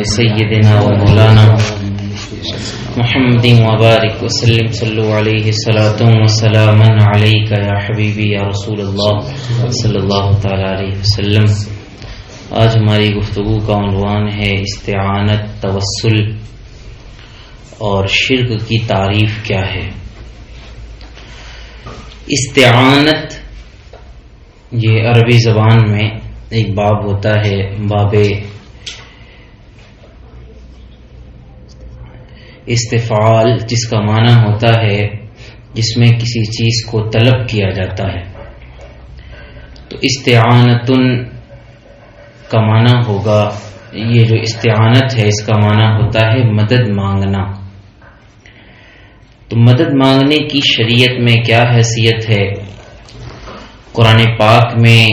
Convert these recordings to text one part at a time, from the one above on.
سيدنا ومولانا محمد وبارك وسلم صلوا عليه صلاة وسلاما عليك يا حبيبي يا رسول اللہ صلی اللہ تعالی علیہ وسلم۔ آج ہماری گفتگو کا عنوان ہے استعانت، توسل اور شرک کی تعریف کیا ہے۔ استعانت یہ عربی زبان میں ایک باب ہوتا ہے، باب استفعال، جس کا معنی ہوتا ہے جس میں کسی چیز کو طلب کیا جاتا ہے۔ تو استعانتن کا معنی ہوگا، یہ جو استعانت ہے اس کا معنی ہوتا ہے مدد مانگنا۔ تو مدد مانگنے کی شریعت میں کیا حیثیت ہے، قرآن پاک میں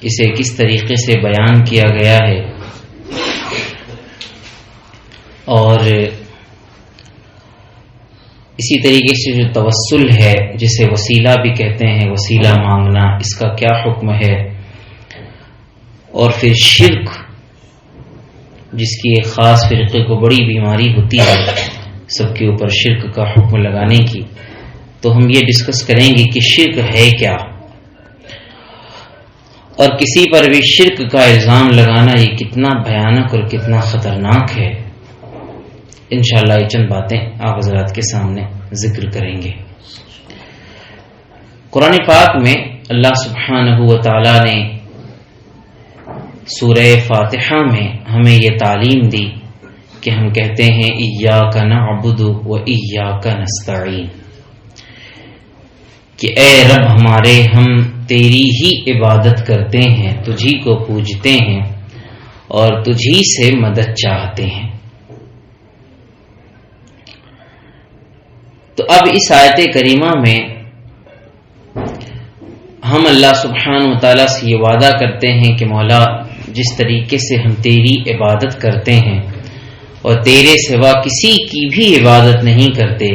اسے کس طریقے سے بیان کیا گیا ہے، اور اسی طریقے سے جو توسل ہے جسے وسیلہ بھی کہتے ہیں، وسیلہ مانگنا، اس کا کیا حکم ہے، اور پھر شرک جس کی ایک خاص فرقے کو بڑی بیماری ہوتی ہے سب کے اوپر شرک کا حکم لگانے کی۔ تو ہم یہ ڈسکس کریں گے کہ شرک ہے کیا، اور کسی پر بھی شرک کا الزام لگانا یہ کتنا بھیانک اور کتنا خطرناک ہے۔ انشاءاللہ یہ چند باتیں آپ حضرات کے سامنے ذکر کریں گے۔ قرآن پاک میں اللہ سبحانہ و تعالی نے سورہ فاتحہ میں ہمیں یہ تعلیم دی کہ ہم کہتے ہیں ایاک نعبد و ایاک نستعین، کہ اے رب ہمارے، ہم تیری ہی عبادت کرتے ہیں، تجھی کو پوجتے ہیں اور تجھی سے مدد چاہتے ہیں۔ تو اب اس آیت کریمہ میں ہم اللہ سبحانہ و تعالیٰ سے یہ وعدہ کرتے ہیں کہ مولا، جس طریقے سے ہم تیری عبادت کرتے ہیں اور تیرے سوا کسی کی بھی عبادت نہیں کرتے،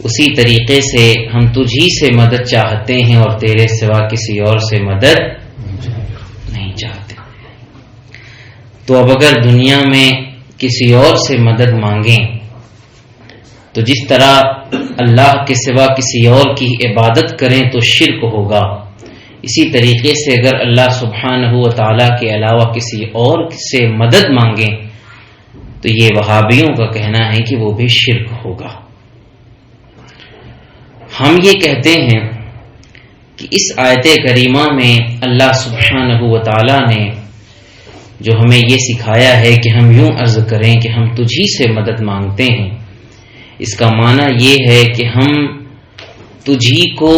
اسی طریقے سے ہم تجھی سے مدد چاہتے ہیں اور تیرے سوا کسی اور سے مدد نہیں چاہتے۔ تو اب اگر دنیا میں کسی اور سے مدد مانگیں تو جس طرح اللہ کے سوا کسی اور کی عبادت کریں تو شرک ہوگا، اسی طریقے سے اگر اللہ سبحانہ و تعالیٰ کے علاوہ کسی اور سے مدد مانگیں تو یہ وہابیوں کا کہنا ہے کہ وہ بھی شرک ہوگا۔ ہم یہ کہتے ہیں کہ اس آیت کریمہ میں اللہ سبحانہ و تعالیٰ نے جو ہمیں یہ سکھایا ہے کہ ہم یوں عرض کریں کہ ہم تجھی سے مدد مانگتے ہیں، اس کا معنی یہ ہے کہ ہم تجھی کو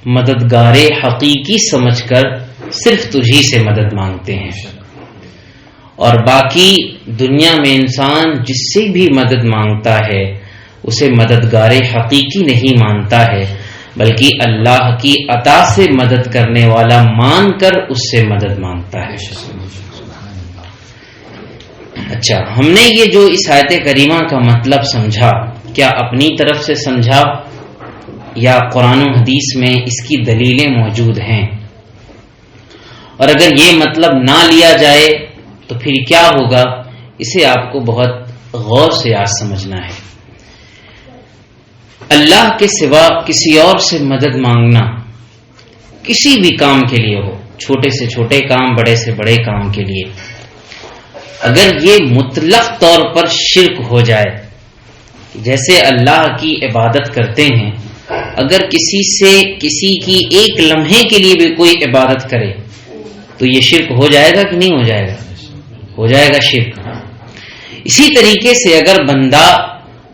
مددگار حقیقی سمجھ کر صرف تجھی سے مدد مانگتے ہیں، اور باقی دنیا میں انسان جس سے بھی مدد مانگتا ہے اسے مددگار حقیقی نہیں مانتا ہے، بلکہ اللہ کی عطا سے مدد کرنے والا مان کر اس سے مدد مانگتا ہے۔ اچھا، ہم نے یہ جو اس آیت کریمہ کا مطلب سمجھا، کیا اپنی طرف سے سمجھا یا قرآن و حدیث میں اس کی دلیلیں موجود ہیں؟ اور اگر یہ مطلب نہ لیا جائے تو پھر کیا ہوگا، اسے آپ کو بہت غور سے آج سمجھنا ہے۔ اللہ کے سوا کسی اور سے مدد مانگنا کسی بھی کام کے لیے ہو، چھوٹے سے چھوٹے کام، بڑے سے بڑے کام کے لیے، اگر یہ مطلق طور پر شرک ہو جائے، جیسے اللہ کی عبادت کرتے ہیں، اگر کسی سے کسی کی ایک لمحے کے لیے بھی کوئی عبادت کرے تو یہ شرک ہو جائے گا کہ نہیں ہو جائے گا؟ ہو جائے گا شرک۔ اسی طریقے سے اگر بندہ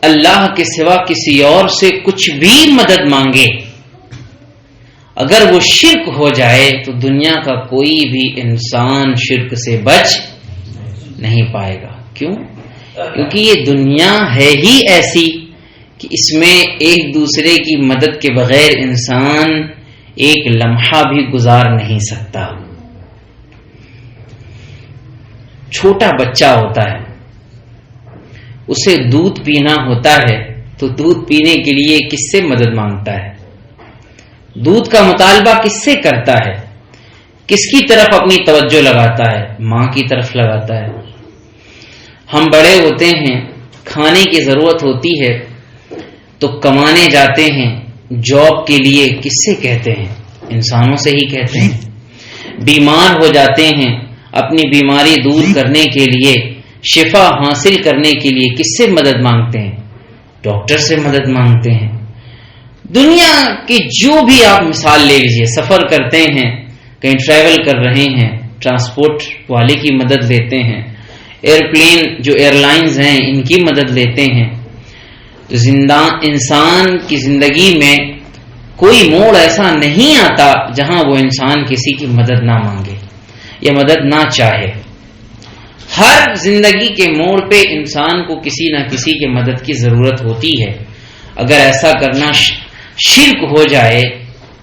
اللہ کے سوا کسی اور سے کچھ بھی مدد مانگے، اگر وہ شرک ہو جائے تو دنیا کا کوئی بھی انسان شرک سے بچ نہیں پائے گا۔ کیوں؟ کیونکہ یہ دنیا ہے ہی ایسی کہ اس میں ایک دوسرے کی مدد کے بغیر انسان ایک لمحہ بھی گزار نہیں سکتا۔ چھوٹا بچہ ہوتا ہے، اسے دودھ پینا ہوتا ہے تو دودھ پینے کے لیے کس سے مدد مانگتا ہے؟ دودھ کا مطالبہ کس سے کرتا ہے؟ کس کی طرف اپنی توجہ لگاتا ہے؟ ماں کی طرف لگاتا ہے۔ ہم بڑے ہوتے ہیں، کھانے کی ضرورت ہوتی ہے تو کمانے جاتے ہیں، جاب کے لیے کس سے کہتے ہیں؟ انسانوں سے ہی کہتے ہیں۔ بیمار ہو جاتے ہیں، اپنی بیماری دور کرنے کے لیے، شفا حاصل کرنے کے لیے کس سے مدد مانگتے ہیں؟ ڈاکٹر سے مدد مانگتے ہیں۔ دنیا کی جو بھی آپ مثال لے لیجیے، سفر کرتے ہیں، کہیں ٹریول کر رہے ہیں، ٹرانسپورٹ والے کی مدد لیتے ہیں، ایئرپلین جو ایئر لائنز ہیں ان کی مدد لیتے ہیں۔ تو انسان کی زندگی میں کوئی موڑ ایسا نہیں آتا جہاں وہ انسان کسی کی مدد نہ مانگے یا مدد نہ چاہے۔ ہر زندگی کے موڑ پہ انسان کو کسی نہ کسی کی مدد کی ضرورت ہوتی ہے۔ اگر ایسا کرنا شرک ہو جائے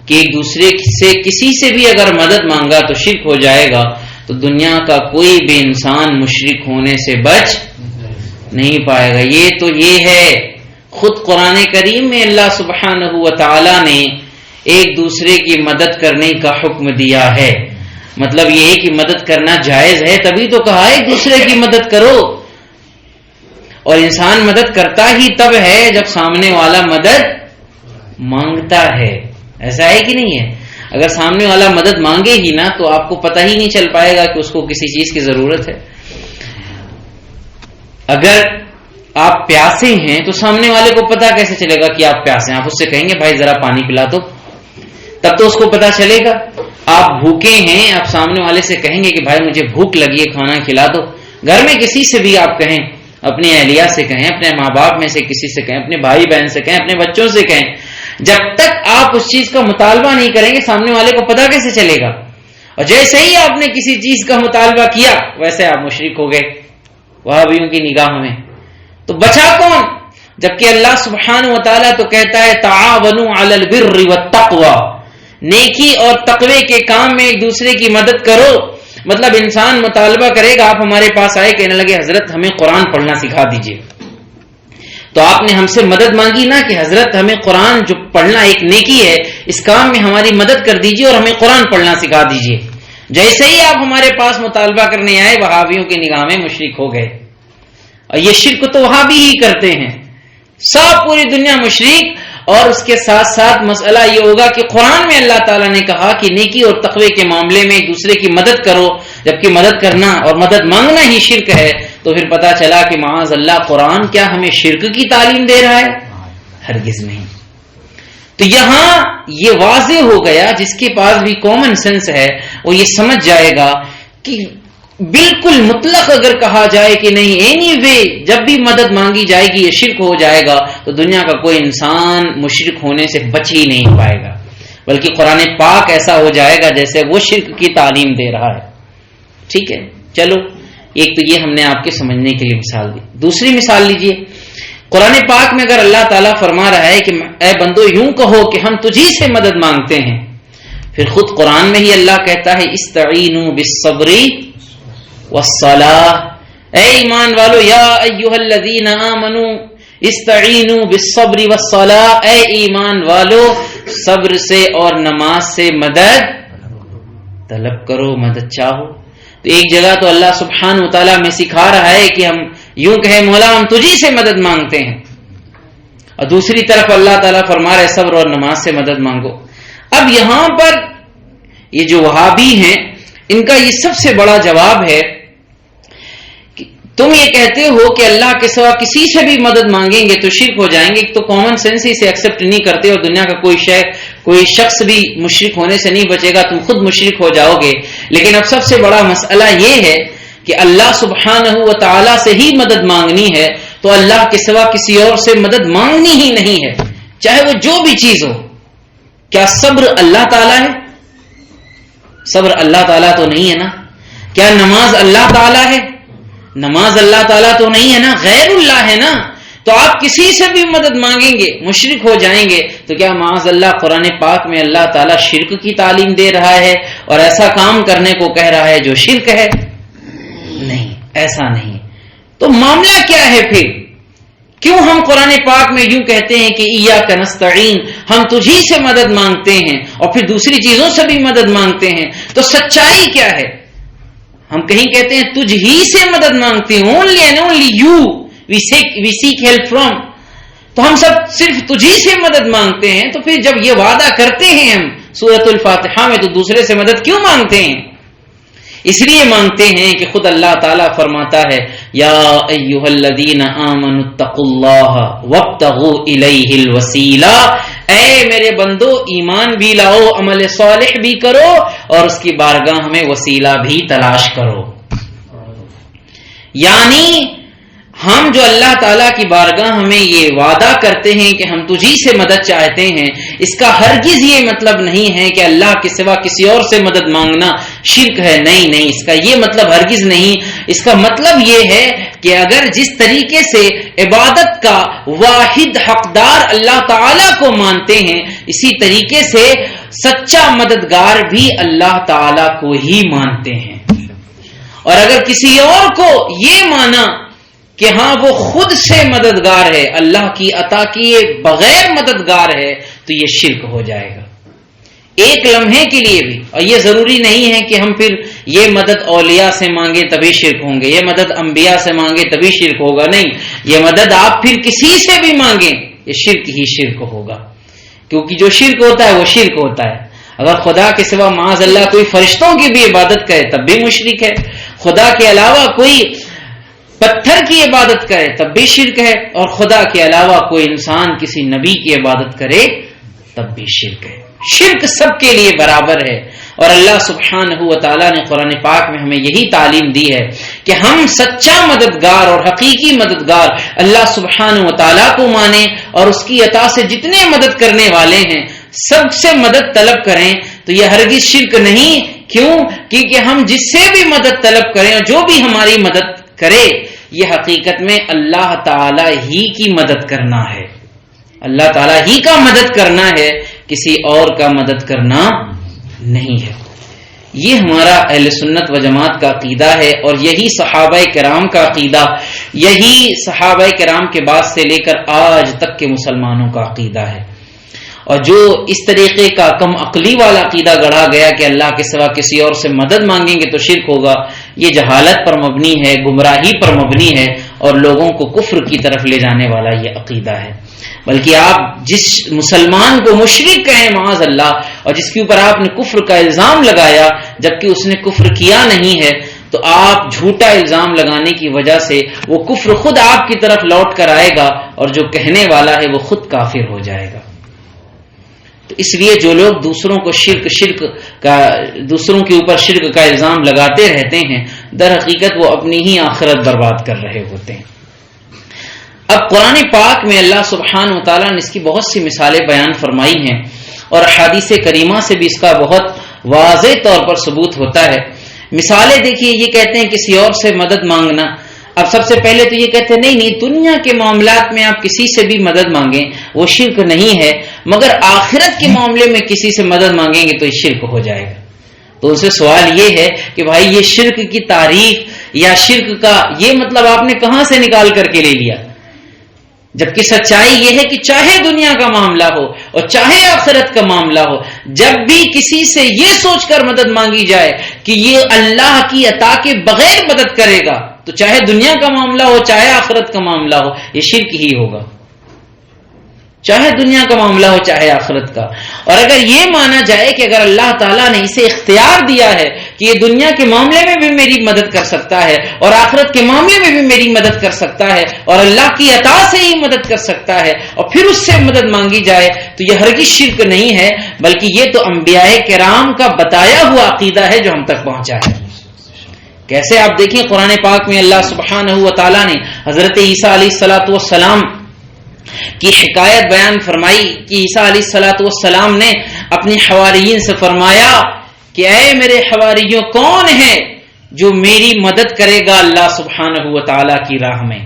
کہ ایک دوسرے سے کسی سے بھی اگر مدد مانگا تو شرک ہو جائے گا، تو دنیا کا کوئی بھی انسان مشرک ہونے سے بچ نہیں پائے گا۔ یہ ہے خود قرآن کریم میں اللہ سبحانہ و تعالی نے ایک دوسرے کی مدد کرنے کا حکم دیا ہے۔ مطلب یہ ہے کہ مدد کرنا جائز ہے، تبھی تو کہا ہے ایک دوسرے کی مدد کرو۔ اور انسان مدد کرتا ہی تب ہے جب سامنے والا مدد مانگتا ہے۔ ایسا ہے کہ نہیں ہے؟ اگر سامنے والا مدد مانگے ہی نہ تو آپ کو پتہ ہی نہیں چل پائے گا کہ اس کو کسی چیز کی ضرورت ہے۔ اگر آپ پیاسے ہیں تو سامنے والے کو پتا کیسے چلے گا کہ آپ پیاسے ہیں؟ آپ اس سے کہیں گے بھائی ذرا پانی پلا دو، تب تو اس کو پتا چلے گا۔ آپ بھوکے ہیں، آپ سامنے والے سے کہیں گے کہ بھائی مجھے بھوک لگی ہے، کھانا کھلا دو۔ گھر میں کسی سے بھی آپ کہیں، اپنی اہلیہ سے کہیں، اپنے ماں باپ میں سے کسی سے کہیں، اپنے بھائی بہن سے کہیں، اپنے بچوں سے کہیں، جب تک آپ اس چیز کا مطالبہ نہیں کریں گے سامنے والے کو پتا کیسے چلے گا؟ اور جیسے ہی آپ نے کسی چیز کا مطالبہ کیا ویسے آپ مشرک ہو گئے وہابیوں کی نگاہوں میں۔ تو بچا کون؟ جبکہ اللہ سبحانہ و تعالیٰ تو کہتا ہے تعاونوا علی البر والتقوی، نیکی اور تقوی کے کام میں ایک دوسرے کی مدد کرو۔ مطلب انسان مطالبہ کرے گا، آپ ہمارے پاس آئے کہنے لگے حضرت ہمیں قرآن پڑھنا سکھا دیجئے، تو آپ نے ہم سے مدد مانگی نا کہ حضرت ہمیں قرآن جو پڑھنا ایک نیکی ہے، اس کام میں ہماری مدد کر دیجئے اور ہمیں قرآن پڑھنا سکھا دیجئے۔ جیسے ہی آپ ہمارے پاس مطالبہ کرنے آئے وہابیوں کی نگاہ میں مشرک ہو گئے۔ اور یہ شرک تو وہابی ہی کرتے ہیں، سب پوری دنیا مشرک۔ اور اس کے ساتھ ساتھ مسئلہ یہ ہوگا کہ قرآن میں اللہ تعالیٰ نے کہا کہ نیکی اور تقوی کے معاملے میں ایک دوسرے کی مدد کرو، جبکہ مدد کرنا اور مدد مانگنا ہی شرک ہے، تو پھر پتا چلا کہ معاذ اللہ قرآن کیا ہمیں شرک کی تعلیم دے رہا ہے؟ ہرگز نہیں۔ تو یہاں یہ واضح ہو گیا، جس کے پاس بھی کامن سینس ہے وہ یہ سمجھ جائے گا کہ بالکل مطلق اگر کہا جائے کہ نہیں اینی وے جب بھی مدد مانگی جائے گی یہ شرک ہو جائے گا، تو دنیا کا کوئی انسان مشرک ہونے سے بچ ہی نہیں پائے گا، بلکہ قرآن پاک ایسا ہو جائے گا جیسے وہ شرک کی تعلیم دے رہا ہے۔ ٹھیک ہے، چلو ایک تو یہ ہم نے آپ کے سمجھنے کے لیے مثال دی۔ دوسری مثال لیجئے، قرآن پاک میں اگر اللہ تعالیٰ فرما رہا ہے کہ اے بندو یوں کہو کہ ہم تجھی سے مدد مانگتے ہیں، پھر خود قرآن میں ہی اللہ کہتا ہے استعینوا بالصبر والصلاۃ، اے ایمان والو یا ایھا الذین آمنوا استعینوا بالصبر والصلاۃ، اے ایمان والو صبر سے اور نماز سے مدد طلب کرو، مدد چاہو۔ تو ایک جگہ تو اللہ سبحانہ و تعالیٰ میں سکھا رہا ہے کہ ہم یوں کہیں مولا ہم تجھی سے مدد مانگتے ہیں، اور دوسری طرف اللہ تعالیٰ فرما رہے صبر اور نماز سے مدد مانگو۔ اب یہاں پر یہ جو وہابی ہیں ان کا یہ سب سے بڑا جواب ہے کہ تم یہ کہتے ہو کہ اللہ کے سوا کسی سے بھی مدد مانگیں گے تو شرک ہو جائیں گے، تو کامن سینس ہی سے ایکسپٹ نہیں کرتے، اور دنیا کا کوئی شخص بھی مشرک ہونے سے نہیں بچے گا، تم خود مشرک ہو جاؤ گے۔ لیکن اب سب سے بڑا مسئلہ یہ ہے کہ اللہ سبحانہ و تعالی سے ہی مدد مانگنی ہے، تو اللہ کے سوا کسی اور سے مدد مانگنی ہی نہیں ہے، چاہے وہ جو بھی چیز ہو۔ کیا صبر اللہ تعالیٰ ہے؟ صبر اللہ تعالیٰ تو نہیں ہے نا۔ کیا نماز اللہ تعالیٰ ہے؟ نماز اللہ تعالیٰ تو نہیں ہے نا، غیر اللہ ہے نا۔ تو آپ کسی سے بھی مدد مانگیں گے مشرک ہو جائیں گے، تو کیا معاذ اللہ قرآن پاک میں اللہ تعالیٰ شرک کی تعلیم دے رہا ہے اور ایسا کام کرنے کو کہہ رہا ہے جو شرک ہے؟ نہیں، ایسا نہیں۔ تو معاملہ کیا ہے پھر؟ کیوں ہم قرآن پاک میں یوں کہتے ہیں کہ ایاک نستعین، ہم تجھی سے مدد مانگتے ہیں، اور پھر دوسری چیزوں سے بھی مدد مانگتے ہیں؟ تو سچائی کیا ہے؟ ہم کہیں کہتے ہیں تجھ ہی سے مدد مانگتے ہیں, only and only you we seek help from, تو ہم سب صرف تجھ ہی سے مدد مانگتے ہیں. تو پھر جب یہ وعدہ کرتے ہیں ہم سورۃ الفاتحہ میں, تو دوسرے سے مدد کیوں مانگتے ہیں؟ اس لیے مانگتے ہیں کہ خود اللہ تعالیٰ فرماتا ہے یا ایھا الذین آمنوا اتقوا اللہ وابتغوا الیہ الوسیلہ, اے میرے بندو ایمان بھی لاؤ, عمل صالح بھی کرو, اور اس کی بارگاہ میں وسیلہ بھی تلاش کرو. یعنی ہم جو اللہ تعالیٰ کی بارگاہ میں یہ وعدہ کرتے ہیں کہ ہم تجھی سے مدد چاہتے ہیں, اس کا ہرگز یہ مطلب نہیں ہے کہ اللہ کے سوا کسی اور سے مدد مانگنا شرک ہے. نہیں نہیں, اس کا یہ مطلب ہرگز نہیں. اس کا مطلب یہ ہے کہ اگر جس طریقے سے عبادت کا واحد حقدار اللہ تعالیٰ کو مانتے ہیں, اسی طریقے سے سچا مددگار بھی اللہ تعالیٰ کو ہی مانتے ہیں. اور اگر کسی اور کو یہ مانا کہ ہاں وہ خود سے مددگار ہے, اللہ کی عطا کیے بغیر مددگار ہے, تو یہ شرک ہو جائے گا ایک لمحے کے لیے بھی. اور یہ ضروری نہیں ہے کہ ہم پھر یہ مدد اولیاء سے مانگیں تبھی شرک ہوں گے, یہ مدد انبیاء سے مانگیں تبھی شرک ہوگا. نہیں, یہ مدد آپ پھر کسی سے بھی مانگیں, یہ شرک ہی شرک ہوگا. کیونکہ جو شرک ہوتا ہے وہ شرک ہوتا ہے. اگر خدا کے سوا معاذ اللہ کوئی فرشتوں کی بھی عبادت کرے تب بھی مشرک ہے, خدا کے علاوہ کوئی پتھر کی عبادت کرے تب بھی شرک ہے, اور خدا کے علاوہ کوئی انسان کسی نبی کی عبادت کرے تب بھی شرک ہے. شرک سب کے لیے برابر ہے. اور اللہ سبحانہ و تعالیٰ نے قرآن پاک میں ہمیں یہی تعلیم دی ہے کہ ہم سچا مددگار اور حقیقی مددگار اللہ سبحانہ و تعالیٰ کو مانیں, اور اس کی عطا سے جتنے مدد کرنے والے ہیں سب سے مدد طلب کریں. تو یہ ہرگز شرک نہیں. کیوں؟ کیونکہ ہم جس سے بھی مدد طلب کریں اور جو بھی ہماری مدد کرے, یہ حقیقت میں اللہ تعالی ہی کی مدد کرنا ہے, اللہ تعالی ہی کا مدد کرنا ہے, کسی اور کا مدد کرنا نہیں ہے. یہ ہمارا اہل سنت و جماعت کا عقیدہ ہے, اور یہی صحابہ کرام کا عقیدہ, یہی صحابہ کرام کے بعد سے لے کر آج تک کے مسلمانوں کا عقیدہ ہے. اور جو اس طریقے کا کم عقلی والا عقیدہ گڑھا گیا کہ اللہ کے سوا کسی اور سے مدد مانگیں گے تو شرک ہوگا, یہ جہالت پر مبنی ہے, گمراہی پر مبنی ہے, اور لوگوں کو کفر کی طرف لے جانے والا یہ عقیدہ ہے. بلکہ آپ جس مسلمان کو مشرک کہیں معاذ اللہ, اور جس کے اوپر آپ نے کفر کا الزام لگایا جبکہ اس نے کفر کیا نہیں ہے, تو آپ جھوٹا الزام لگانے کی وجہ سے وہ کفر خود آپ کی طرف لوٹ کر آئے گا, اور جو کہنے والا ہے وہ خود کافر ہو جائے گا. تو اس لیے جو لوگ دوسروں کے اوپر شرک کا الزام لگاتے رہتے ہیں, در حقیقت وہ اپنی ہی آخرت برباد کر رہے ہوتے ہیں. اب قرآن پاک میں اللہ سبحانہ و تعالیٰ نے اس کی بہت سی مثالیں بیان فرمائی ہیں, اور احادیث کریمہ سے بھی اس کا بہت واضح طور پر ثبوت ہوتا ہے. مثالیں دیکھیے, یہ کہتے ہیں کسی اور سے مدد مانگنا. اب سب سے پہلے تو یہ کہتے ہیں نہیں, دنیا کے معاملات میں آپ کسی سے بھی مدد مانگیں وہ شرک نہیں ہے, مگر آخرت کے معاملے میں کسی سے مدد مانگیں گے تو یہ شرک ہو جائے گا. تو ان سے سوال یہ ہے کہ بھائی یہ شرک کی تعریف یا شرک کا یہ مطلب آپ نے کہاں سے نکال کر کے لے لیا, جبکہ سچائی یہ ہے کہ چاہے دنیا کا معاملہ ہو اور چاہے آخرت کا معاملہ ہو, جب بھی کسی سے یہ سوچ کر مدد مانگی جائے کہ یہ اللہ کی عطا کے بغیر مدد کرے گا, تو چاہے دنیا کا معاملہ ہو چاہے آخرت کا معاملہ ہو, یہ شرک ہی ہوگا. چاہے دنیا کا معاملہ ہو چاہے آخرت کا. اور اگر یہ مانا جائے کہ اگر اللہ تعالیٰ نے اسے اختیار دیا ہے کہ یہ دنیا کے معاملے میں بھی میری مدد کر سکتا ہے اور آخرت کے معاملے میں بھی میری مدد کر سکتا ہے اور اللہ کی عطا سے ہی مدد کر سکتا ہے, اور پھر اس سے مدد مانگی جائے, تو یہ ہرگز شرک نہیں ہے, بلکہ یہ تو انبیاء کرام کا بتایا ہوا عقیدہ ہے جو ہم تک پہنچا ہے. کیسے آپ دیکھیں قرآن پاک میں اللہ سبحانہ و تعالیٰ نے حضرت عیسیٰ علیہ الصلوۃ والسلام کی حکایت بیان فرمائی کہ عیسیٰ علیہ الصلوۃ والسلام نے اپنی حواریین سے فرمایا کہ اے میرے حواریوں, کون ہے جو میری مدد کرے گا اللہ سبحانہ و تعالیٰ کی راہ میں؟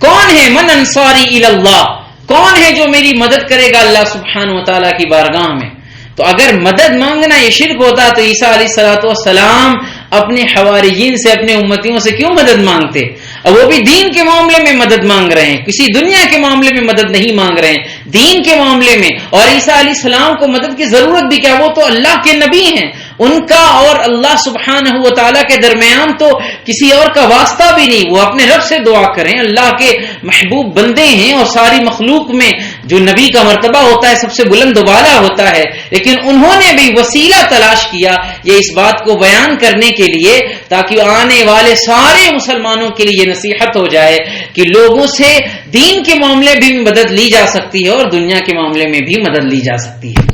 کون ہے من انصاری الی اللہ, کون ہے جو میری مدد کرے گا اللہ سبحانہ و تعالیٰ کی بارگاہ میں؟ تو اگر مدد مانگنا یہ شرک ہوتا تو عیسیٰ علیہ الصلوۃ والسلام اپنے حواریین سے, اپنے امتیوں سے کیوں مدد مانگتے؟ اب وہ بھی دین کے معاملے میں مدد مانگ رہے ہیں, کسی دنیا کے معاملے میں مدد نہیں مانگ رہے ہیں, دین کے معاملے میں. اور عیسیٰ علیہ السلام کو مدد کی ضرورت بھی کیا, وہ تو اللہ کے نبی ہیں, ان کا اور اللہ سبحانہ و تعالیٰ کے درمیان تو کسی اور کا واسطہ بھی نہیں. وہ اپنے رب سے دعا کریں. اللہ کے محبوب بندے ہیں اور ساری مخلوق میں جو نبی کا مرتبہ ہوتا ہے سب سے بلند و بالا ہوتا ہے, لیکن انہوں نے بھی وسیلہ تلاش کیا یہ اس بات کو بیان کرنے کے لیے تاکہ آنے والے سارے مسلمانوں کے لیے یہ نصیحت ہو جائے کہ لوگوں سے دین کے معاملے بھی مدد لی جا سکتی ہے اور دنیا کے معاملے میں بھی مدد لی جا سکتی ہے.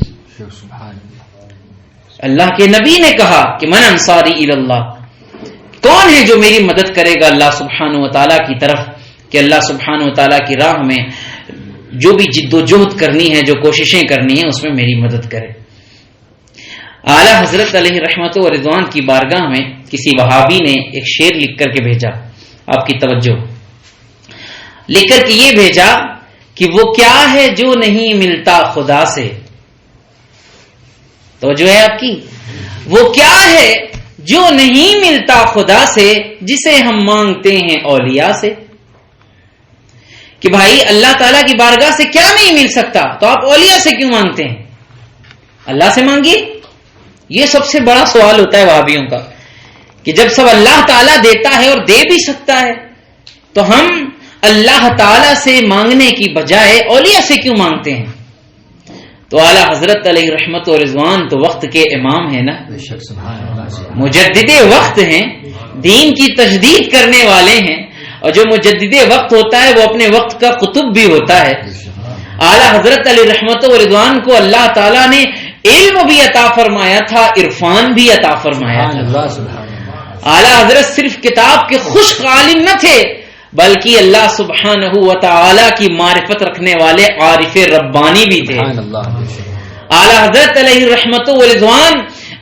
اللہ کے نبی نے کہا کہ من انصاری الی اللہ, کون ہے جو میری مدد کرے گا اللہ سبحانہ و تعالیٰ کی طرف, کہ اللہ سبحانہ و تعالیٰ کی راہ میں جو بھی جد و جہد کرنی ہے, جو کوششیں کرنی ہیں اس میں میری مدد کرے. اعلیٰ حضرت علیہ رحمت و رضوان کی بارگاہ میں کسی وہابی نے ایک شعر لکھ کر کے بھیجا, آپ کی توجہ, لکھ کر کے یہ بھیجا کہ وہ کیا ہے جو نہیں ملتا خدا سے. تو جو ہے آپ کی, وہ کیا ہے جو نہیں ملتا خدا سے جسے ہم مانگتے ہیں اولیاء سے. کہ بھائی اللہ تعالیٰ کی بارگاہ سے کیا نہیں مل سکتا تو آپ اولیاء سے کیوں مانگتے ہیں؟ اللہ سے مانگیے. یہ سب سے بڑا سوال ہوتا ہے وہابیوں کا کہ جب سب اللہ تعالیٰ دیتا ہے اور دے بھی سکتا ہے تو ہم اللہ تعالیٰ سے مانگنے کی بجائے اولیاء سے کیوں مانگتے ہیں؟ تو اعلیٰ حضرت علیہ رحمت و رضوان تو وقت کے امام ہیں نا, مجدد وقت ہیں, دین کی تجدید کرنے والے ہیں, اور جو مجدد وقت ہوتا ہے وہ اپنے وقت کا قطب بھی ہوتا ہے. اعلیٰ حضرت علیہ رحمت و رضوان کو اللہ تعالیٰ نے علم بھی عطا فرمایا تھا, عرفان بھی عطا فرمایا تھا. اعلیٰ حضرت صرف کتاب کے خشک عالم نہ تھے بلکہ اللہ سبحانہ و تعالی کی معرفت رکھنے والے عارف ربانی بھی تھے. اعلیٰ حضرت علیہ رحمت و رضوان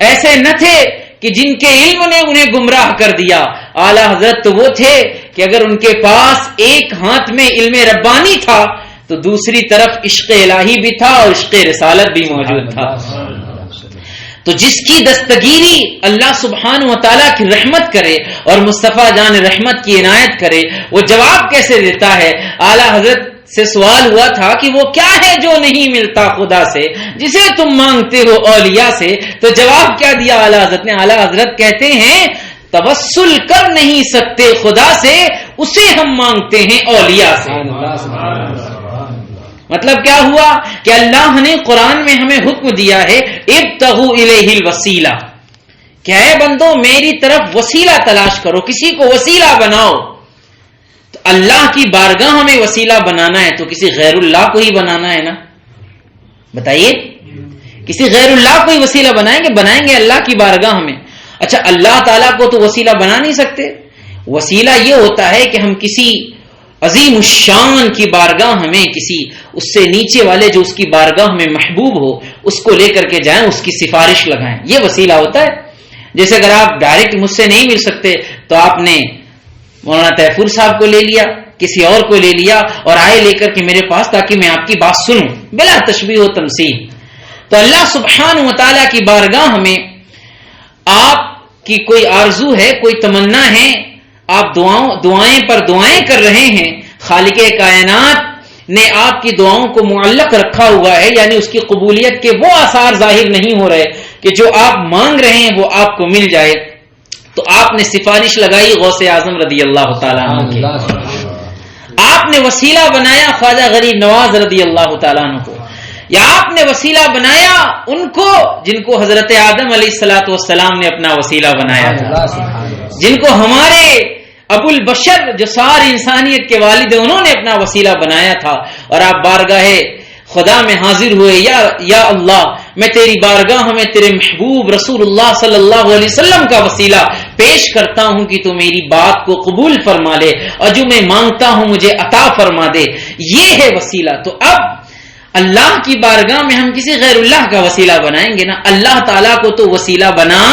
ایسے نہ تھے کہ جن کے علم نے انہیں گمراہ کر دیا. اعلیٰ حضرت تو وہ تھے کہ اگر ان کے پاس ایک ہاتھ میں علم ربانی تھا تو دوسری طرف عشق الہی بھی تھا اور عشق رسالت بھی موجود تھا. تو جس کی دستگیری اللہ سبحانہ و تعالیٰ کی رحمت کرے اور مصطفیٰ جان رحمت کی عنایت کرے وہ جواب کیسے دیتا ہے؟ اعلیٰ حضرت سے سوال ہوا تھا کہ وہ کیا ہے جو نہیں ملتا خدا سے جسے تم مانگتے ہو اولیاء سے, تو جواب کیا دیا اعلیٰ حضرت نے؟ اعلیٰ حضرت کہتے ہیں توسل کر نہیں سکتے خدا سے, اسے ہم مانگتے ہیں اولیاء سے. مطلب کیا ہوا کہ اللہ نے قرآن میں ہمیں حکم دیا ہے ابتغوا الیہ الوسیلہ, کہ اے بندو میری طرف وسیلہ تلاش کرو, کسی کو وسیلہ بناؤ. تو اللہ کی بارگاہ ہمیں وسیلہ بنانا ہے تو کسی غیر اللہ کو ہی بنانا ہے نا. بتائیے, کسی غیر اللہ کو ہی وسیلہ بنائیں گے اللہ کی بارگاہ میں. اچھا اللہ تعالیٰ کو تو وسیلہ بنا نہیں سکتے. وسیلہ یہ ہوتا ہے کہ ہم کسی عظیم الشان کی بارگاہ ہمیں کسی اس سے نیچے والے جو اس کی بارگاہ میں محبوب ہو اس کو لے کر کے جائیں, اس کی سفارش لگائیں, یہ وسیلہ ہوتا ہے. جیسے اگر آپ ڈائریکٹ مجھ سے نہیں مل سکتے تو آپ نے مولانا تیفور صاحب کو لے لیا, کسی اور کو لے لیا اور آئے لے کر کے میرے پاس تاکہ میں آپ کی بات سنوں بلا تشبیہ و تمثیل. تو اللہ سبحانہ و تعالیٰ کی بارگاہ میں آپ کی کوئی آرزو ہے, کوئی تمنا ہے, آپ دعائیں پر دعائیں کر رہے ہیں, خالق کائنات نے آپ کی دعاؤں کو معلق رکھا ہوا ہے, یعنی اس کی قبولیت کے وہ آثار ظاہر نہیں ہو رہے کہ جو آپ مانگ رہے ہیں وہ آپ کو مل جائے. تو آپ نے سفارش لگائی غوث اعظم رضی اللہ تعالیٰ عنہ کی, آپ نے وسیلہ بنایا خواجہ غریب نواز رضی اللہ تعالیٰ عنہ کو, یا آپ نے وسیلہ بنایا ان کو جن کو حضرت آدم علیہ الصلوۃ والسلام نے اپنا وسیلہ بنایا تھا, جن کو ہمارے ابو البشر جو ساری انسانیت کے والد ہیں انہوں نے اپنا وسیلہ بنایا تھا. اور آپ بارگاہ خدا میں حاضر ہوئے, یا اللہ میں تیری بارگاہ میں تیرے محبوب رسول اللہ صلی اللہ علیہ وسلم کا وسیلہ پیش کرتا ہوں کہ تو میری بات کو قبول فرما لے اور جو میں مانگتا ہوں مجھے عطا فرما دے. یہ ہے وسیلہ. تو اب اللہ کی بارگاہ میں ہم کسی غیر اللہ کا وسیلہ بنائیں گے نا, اللہ تعالیٰ کو تو وسیلہ بنا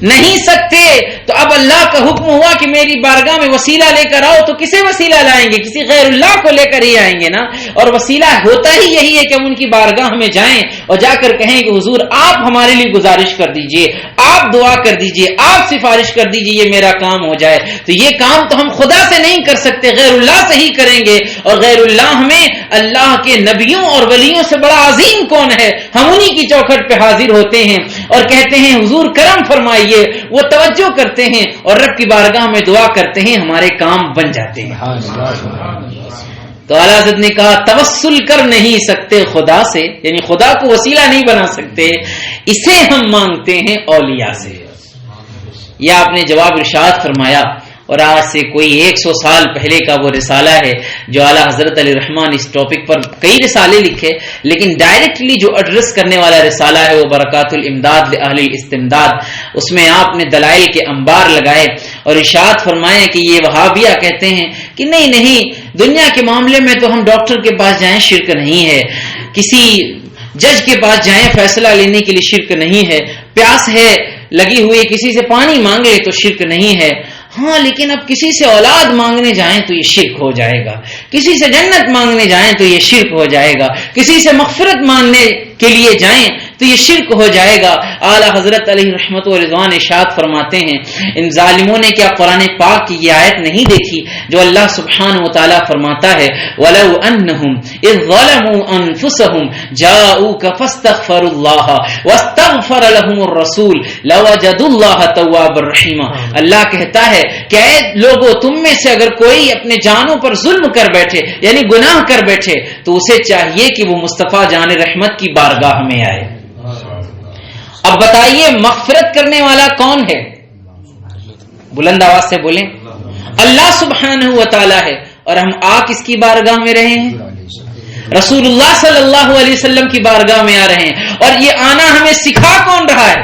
نہیں سکتے تو اب اللہ کا حکم ہوا کہ میری بارگاہ میں وسیلہ لے کر آؤ، تو کسے وسیلہ لائیں گے؟ کسی غیر اللہ کو لے کر ہی آئیں گے نا. اور وسیلہ ہوتا ہی یہی ہے کہ ہم ان کی بارگاہ میں جائیں اور جا کر کہیں کہ حضور آپ ہمارے لیے گزارش کر دیجئے، آپ دعا کر دیجئے، آپ سفارش کر دیجئے، یہ میرا کام ہو جائے. تو یہ کام تو ہم خدا سے نہیں کر سکتے، غیر اللہ سے ہی کریں گے. اور غیر اللہ ہمیں اللہ کے نبیوں اور ولیوں سے بڑا عظیم کون ہے؟ ہم انہی کی چوکھٹ پہ حاضر ہوتے ہیں اور کہتے ہیں حضور کرم فرمائیے. وہ توجہ کرتے ہیں اور رب کی بارگاہ میں دعا کرتے ہیں، ہمارے کام بن جاتے ہیں. تو اعلیٰ حضرت نے کہا توسل کر نہیں سکتے خدا سے، یعنی خدا کو وسیلہ نہیں بنا سکتے، اسے ہم مانگتے ہیں اولیاء سے. یہ آپ نے جواب ارشاد فرمایا. اور آج سے کوئی 100 سال پہلے کا وہ رسالہ ہے جو اعلیٰ حضرت علیہ الرحمن اس ٹاپک پر کئی رسالے لکھے، لیکن ڈائریکٹلی جو ایڈریس کرنے والا رسالہ ہے وہ برکات الامداد لأہل الاستمداد. اس میں آپ نے دلائل کے انبار لگائے اور ارشاد فرمایا کہ یہ وہابیہ کہتے ہیں کہ نہیں دنیا کے معاملے میں تو ہم ڈاکٹر کے پاس جائیں شرک نہیں ہے، کسی جج کے پاس جائیں فیصلہ لینے کے لیے شرک نہیں ہے، پیاس ہے لگی ہوئی کسی سے پانی مانگے تو شرک نہیں ہے. ہاں لیکن اب کسی سے اولاد مانگنے جائیں تو یہ شرک ہو جائے گا، کسی سے جنت مانگنے جائیں تو یہ شرک ہو جائے گا، کسی سے مغفرت مانگنے کے لیے جائیں تو یہ شرک ہو جائے گا. اعلیٰ حضرت علیہ رحمت و رضوان ارشاد فرماتے ہیں ان ظالموں نے کیا قرآن پاک کی یہ آیت نہیں دیکھی جو اللہ سبحانہ و تعالیٰ فرماتا ہے وَلَوْ أَنَّهُمْ إِذْ ظَلَمُوا أَنفُسَهُمْ جَاءُوكَ فَاسْتَغْفَرُوا اللَّهَ وَاسْتَغْفَرَ لَهُمُ الرَّسُولُ لَوَجَدُوا اللَّهَ تَوَّابًا رَحِيمًا. اللہ کہتا ہے کہ اے لوگوں تم میں سے اگر کوئی اپنے جانوں پر ظلم کر بیٹھے یعنی گناہ کر بیٹھے تو اسے چاہیے کہ وہ مصطفیٰ جان رحمت کی بارگاہ میں آئے. اب بتائیے مغفرت کرنے والا کون ہے؟ بلند آواز سے بولیں. اللہ سبحانہ و تعالی ہے. اور ہم آ کس کی بارگاہ میں رہے ہیں؟ رسول اللہ صلی اللہ علیہ وسلم کی بارگاہ میں آ رہے ہیں. اور یہ آنا ہمیں سکھا کون رہا ہے؟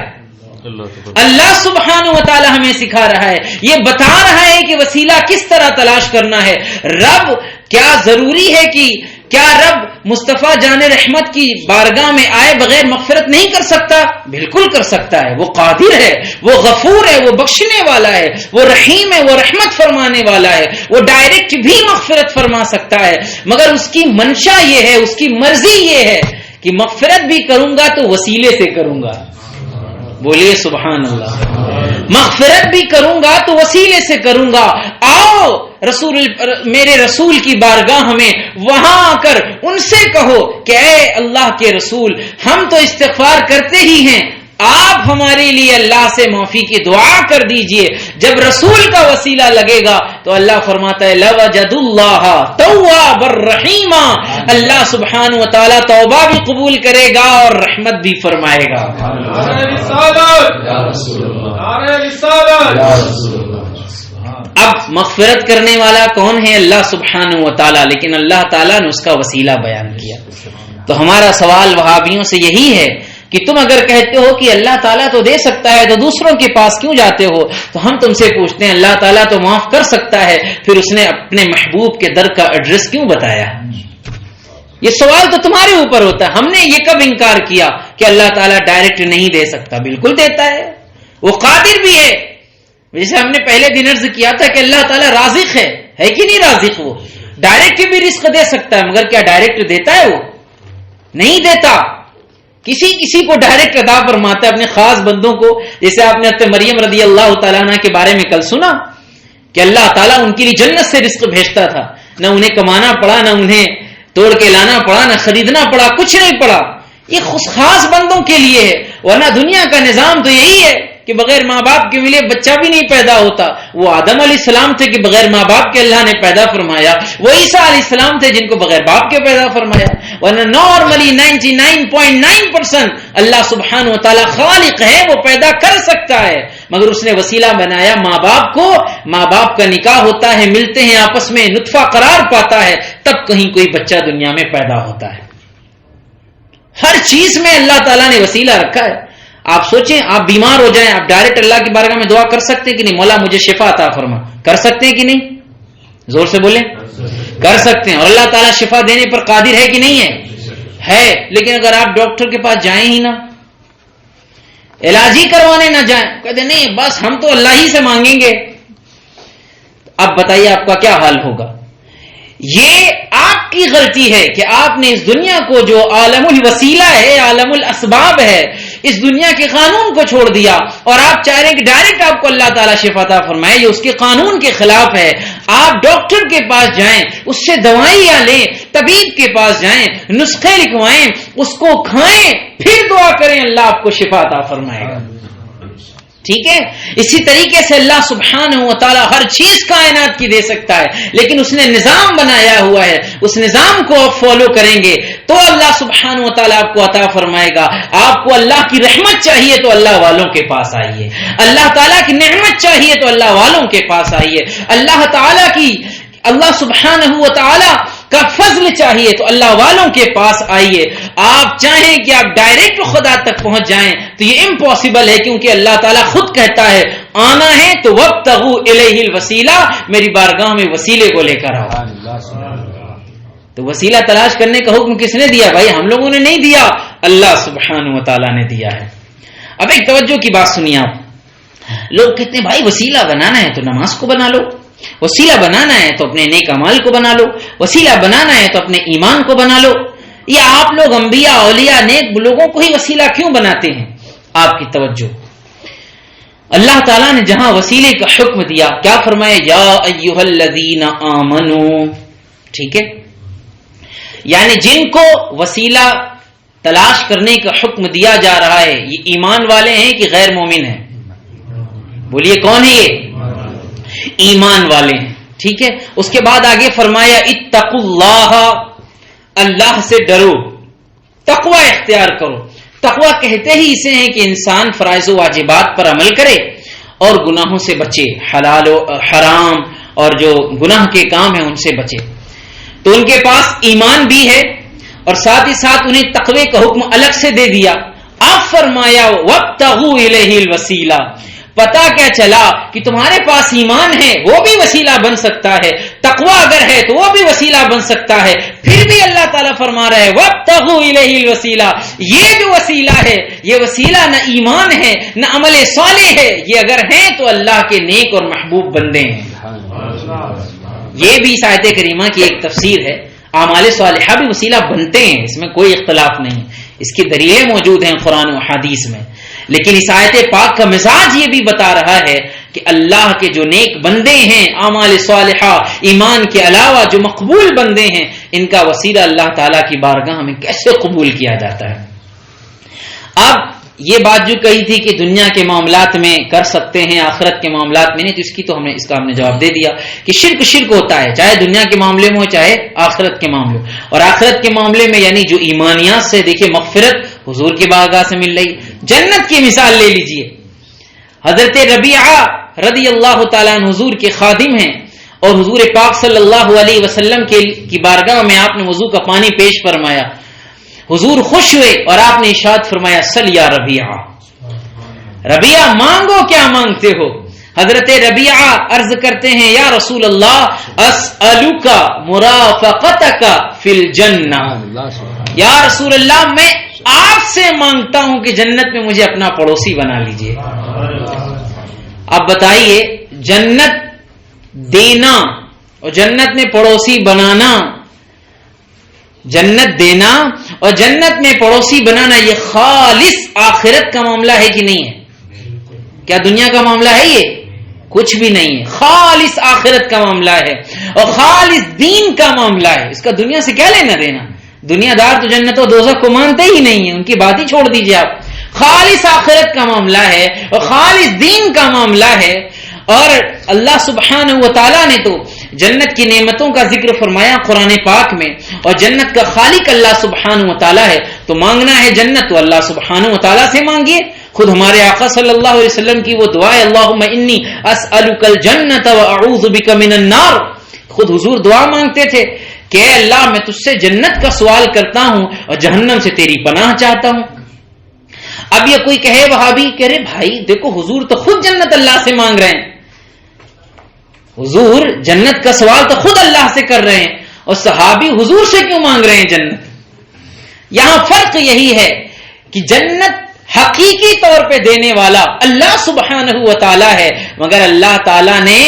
اللہ سبحانہ و تعالی ہمیں سکھا رہا ہے، یہ بتا رہا ہے کہ وسیلہ کس طرح تلاش کرنا ہے. رب کیا ضروری ہے کہ کیا رب مصطفیٰ جان رحمت کی بارگاہ میں آئے بغیر مغفرت نہیں کر سکتا؟ بالکل کر سکتا ہے. وہ قادر ہے، وہ غفور ہے، وہ بخشنے والا ہے، وہ رحیم ہے، وہ رحمت فرمانے والا ہے. وہ ڈائریکٹ بھی مغفرت فرما سکتا ہے، مگر اس کی منشا یہ ہے، اس کی مرضی یہ ہے کہ مغفرت بھی کروں گا تو وسیلے سے کروں گا. بولیے سبحان اللہ. مغفرت بھی کروں گا تو وسیلے سے کروں گا. آؤ میرے رسول کی بارگاہ میں، وہاں آ کر ان سے کہو کہ اے اللہ کے رسول ہم تو استغفار کرتے ہی ہیں، آپ ہمارے لیے اللہ سے معافی کی دعا کر دیجئے. جب رسول کا وسیلہ لگے گا تو اللہ فرماتا ہے لَوَجَدُوا اللَّهَ تَوَّابًا رَحِيمًا. اللہ سبحانہ و تعالیٰ توبہ بھی قبول کرے گا اور رحمت بھی فرمائے گا. اب مغفرت کرنے والا کون ہے؟ اللہ سبحانہ و تعالیٰ. لیکن اللہ تعالیٰ نے اس کا وسیلہ بیان کیا. تو ہمارا سوال وہابیوں سے یہی ہے کہ تم اگر کہتے ہو کہ اللہ تعالیٰ تو دے سکتا ہے تو دوسروں کے پاس کیوں جاتے ہو؟ تو ہم تم سے پوچھتے ہیں اللہ تعالیٰ تو معاف کر سکتا ہے، پھر اس نے اپنے محبوب کے در کا ایڈریس کیوں بتایا؟ یہ سوال تو تمہارے اوپر ہوتا ہے. ہم نے یہ کب انکار کیا کہ اللہ تعالیٰ ڈائریکٹ نہیں دے سکتا؟ بالکل دیتا ہے، وہ قادر بھی ہے. جیسے ہم نے پہلے دن عرض کیا تھا کہ اللہ تعالیٰ رازق ہے کہ نہیں رازق؟ وہ ڈائریکٹ بھی رزق دے سکتا ہے، مگر کیا ڈائریکٹ دیتا ہے؟ وہ نہیں دیتا. کسی کو ڈائریکٹ عطا فرماتا ہے اپنے خاص بندوں کو. جیسے آپ نے حضرت مریم رضی اللہ تعالیٰ عنہ کے بارے میں کل سنا کہ اللہ تعالیٰ ان کے لیے جنت سے رزق بھیجتا تھا، نہ انہیں کمانا پڑا، نہ انہیں توڑ کے لانا پڑا، نہ خریدنا پڑا، کچھ نہیں پڑا. یہ خاص بندوں کے لیے ہے، ورنہ دنیا کا نظام تو یہی ہے کہ بغیر ماں باپ کے ملے بچہ بھی نہیں پیدا ہوتا. وہ آدم علیہ السلام تھے کہ بغیر ماں باپ کے اللہ نے پیدا فرمایا. وہ عیسیٰ علیہ السلام تھے جن کو بغیر باپ کے پیدا فرمایا. ورنہ نارملی 99.9% اللہ سبحانہ و تعالیٰ خالق ہے، وہ پیدا کر سکتا ہے، مگر اس نے وسیلہ بنایا ماں باپ کو. ماں باپ کا نکاح ہوتا ہے، ملتے ہیں آپس میں، نطفہ قرار پاتا ہے، تب کہیں کوئی بچہ دنیا میں پیدا ہوتا ہے. ہر چیز میں اللہ تعالیٰ نے وسیلہ رکھا ہے. آپ سوچیں آپ بیمار ہو جائیں، آپ ڈائریکٹ اللہ کی بارگاہ میں دعا کر سکتے ہیں کہ نہیں؟ مولا مجھے شفا عطا فرما. کر سکتے ہیں کہ نہیں؟ زور سے بولیں. کر سکتے ہیں. اور اللہ تعالیٰ شفا دینے پر قادر ہے کہ نہیں ہے؟ ہے. لیکن اگر آپ ڈاکٹر کے پاس جائیں ہی نہ، علاج ہی کروانے نہ جائیں، کہتے نہیں بس ہم تو اللہ ہی سے مانگیں گے. اب بتائیے آپ کا کیا حال ہوگا؟ یہ آپ کی غلطی ہے کہ آپ نے اس دنیا کو جو عالم الوسیلہ ہے، عالم الاسباب ہے، اس دنیا کے قانون کو چھوڑ دیا اور آپ چاہ رہے ہیں کہ ڈائریکٹ آپ کو اللہ تعالیٰ شفا عطا فرمائے. یہ اس کے قانون کے خلاف ہے. آپ ڈاکٹر کے پاس جائیں، اس سے دوائیاں لیں، طبیب کے پاس جائیں، نسخے لکھوائیں، اس کو کھائیں، پھر دعا کریں، اللہ آپ کو شفا عطا فرمائے گا. ٹھیک ہے؟ اسی طریقے سے اللہ سبحانہ و تعالی ہر چیز کائنات کی دے سکتا ہے، لیکن اس نے نظام بنایا ہوا ہے، اس نظام کو آپ فالو کریں گے تو اللہ سبحانہ و تعالی آپ کو عطا فرمائے گا. آپ کو اللہ کی رحمت چاہیے تو اللہ والوں کے پاس آئیے، اللہ تعالیٰ کی نعمت چاہیے تو اللہ والوں کے پاس آئیے، اللہ سبحانہ و تعالی کا فضل چاہیے تو اللہ والوں کے پاس آئیے. آپ چاہیں کہ آپ ڈائریکٹ خدا تک پہنچ جائیں تو یہ امپاسبل ہے، کیونکہ اللہ تعالیٰ خود کہتا ہے آنا ہے تو وابتغوا الیہ الوسیلہ، میری بارگاہ میں وسیلے کو لے کر آؤ. تو وسیلہ تلاش کرنے کا حکم کس نے دیا؟ بھائی ہم لوگوں نے نہیں دیا، اللہ سبحانہ و تعالیٰ نے دیا ہے. اب ایک توجہ کی بات سنیے آپ. لوگ کہتے ہیں بھائی وسیلہ بنانا ہے تو نماز کو بنا لو، وسیلہ بنانا ہے تو اپنے نیک اعمال کو بنا لو، وسیلہ بنانا ہے تو اپنے ایمان کو بنا لو. یا آپ لوگ انبیاء اولیاء نیک لوگوں کو ہی وسیلہ کیوں بناتے ہیں؟ آپ کی توجہ، اللہ تعالیٰ نے جہاں وسیلے کا حکم دیا کیا فرمایا؟ یا ایھا الذین آمنوا. ٹھیک ہے، یعنی جن کو وسیلہ تلاش کرنے کا حکم دیا جا رہا ہے یہ ایمان والے ہیں کہ غیر مومن ہیں؟ بولیے کون ہے یہ؟ ایمان والے ہیں. ٹھیک ہے، اس کے بعد آگے فرمایا اتقوا اللہ، اللہ سے ڈرو، تقوی اختیار کرو. تقوی کہتے ہی اسے ہیں کہ انسان فرائض و واجبات پر عمل کرے اور گناہوں سے بچے، حلال و حرام اور جو گناہ کے کام ہیں ان سے بچے. تو ان کے پاس ایمان بھی ہے اور ساتھ ہی ساتھ انہیں تقوی کا حکم الگ سے دے دیا. اب فرمایا وابتغوا الیہ الوسیلہ. پتا کیا چلا کہ تمہارے پاس ایمان ہے وہ بھی وسیلہ بن سکتا ہے، تقوی اگر ہے تو وہ بھی وسیلہ بن سکتا ہے. پھر بھی اللہ تعالیٰ فرما رہا ہے وابتغوا الیہ الوسیلہ. یہ جو وسیلہ ہے یہ وسیلہ نہ ایمان ہے نہ عمل صالح ہے، یہ اگر ہیں تو اللہ کے نیک اور محبوب بندے ہیں. یہ بھی اس آیت کریمہ کی ایک تفسیر ہے. اعمال صالحہ بھی وسیلہ بنتے ہیں، اس میں کوئی اختلاف نہیں، اس کی دلیلیں موجود ہیں قرآن و حدیث میں. لیکن اس آیت پاک کا مزاج یہ بھی بتا رہا ہے کہ اللہ کے جو نیک بندے ہیں، اعمال صالحہ ایمان کے علاوہ جو مقبول بندے ہیں، ان کا وسیلہ اللہ تعالیٰ کی بارگاہ میں کیسے قبول کیا جاتا ہے. اب یہ بات جو کہی تھی کہ دنیا کے معاملات میں کر سکتے ہیں آخرت کے معاملات میں نہیں، تو اس کا ہم نے جواب دے دیا کہ شرک ہوتا ہے، چاہے دنیا کے معاملے میں ہو چاہے آخرت کے معاملے. اور آخرت کے معاملے میں یعنی جو ایمانیات سے دیکھیے مغفرت حضور کی بارگاہ سے مل رہی. جنت کی مثال لے لیجئے، حضرت ربیعہ رضی اللہ تعالیٰ عنہ حضور کے خادم ہیں اور حضور پاک صلی اللہ علیہ وسلم کی بارگاہ میں آپ نے وضو کا پانی پیش فرمایا. حضور خوش ہوئے اور آپ نے ارشاد فرمایا سل یا ربیعہ، ربیعہ مانگو کیا مانگتے ہو. حضرت ربیعہ عرض کرتے ہیں یا رسول اللہ اسألک مرافقتک فی الجنہ، یا رسول اللہ میں آپ سے مانگتا ہوں کہ جنت میں مجھے اپنا پڑوسی بنا لیجئے. اب بتائیے جنت دینا اور جنت میں پڑوسی بنانا، جنت دینا اور جنت میں پڑوسی بنانا یہ خالص آخرت کا معاملہ ہے کہ نہیں ہے؟ کیا دنیا کا معاملہ ہے؟ یہ کچھ بھی نہیں ہے، خالص آخرت کا معاملہ ہے اور خالص دین کا معاملہ ہے. اس کا دنیا سے کیا لینا دینا؟ دنیا دار تو جنت و دوزخ کو مانتے ہی نہیں ہیں، ان کی بات ہی چھوڑ دیجیے آپ. خالص آخرت کا معاملہ ہے اور خالص دین کا معاملہ ہے. اور اللہ سبحانہ و تعالیٰ نے تو جنت کی نعمتوں کا ذکر فرمایا قرآن پاک میں، اور جنت کا خالق اللہ سبحانہ و تعالیٰ ہے. تو مانگنا ہے جنت تو اللہ سبحانہ و تعالیٰ سے مانگیے. خود ہمارے آقا صلی اللہ علیہ وسلم کی وہ دعا ہے اللہم انی اسألک الجنت واعوذ بک من النار. خود حضور دعا مانگتے تھے کہ اے اللہ میں تجھ سے جنت کا سوال کرتا ہوں اور جہنم سے تیری پناہ چاہتا ہوں. اب یہ کوئی کہے وہابی کہ رے بھائی دیکھو حضور تو خود جنت اللہ سے مانگ رہے ہیں، حضور جنت کا سوال تو خود اللہ سے کر رہے ہیں اور صحابی حضور سے کیوں مانگ رہے ہیں جنت؟ یہاں فرق یہی ہے کہ جنت حقیقی طور پہ دینے والا اللہ سبحانہ و تعالی ہے، مگر اللہ تعالی نے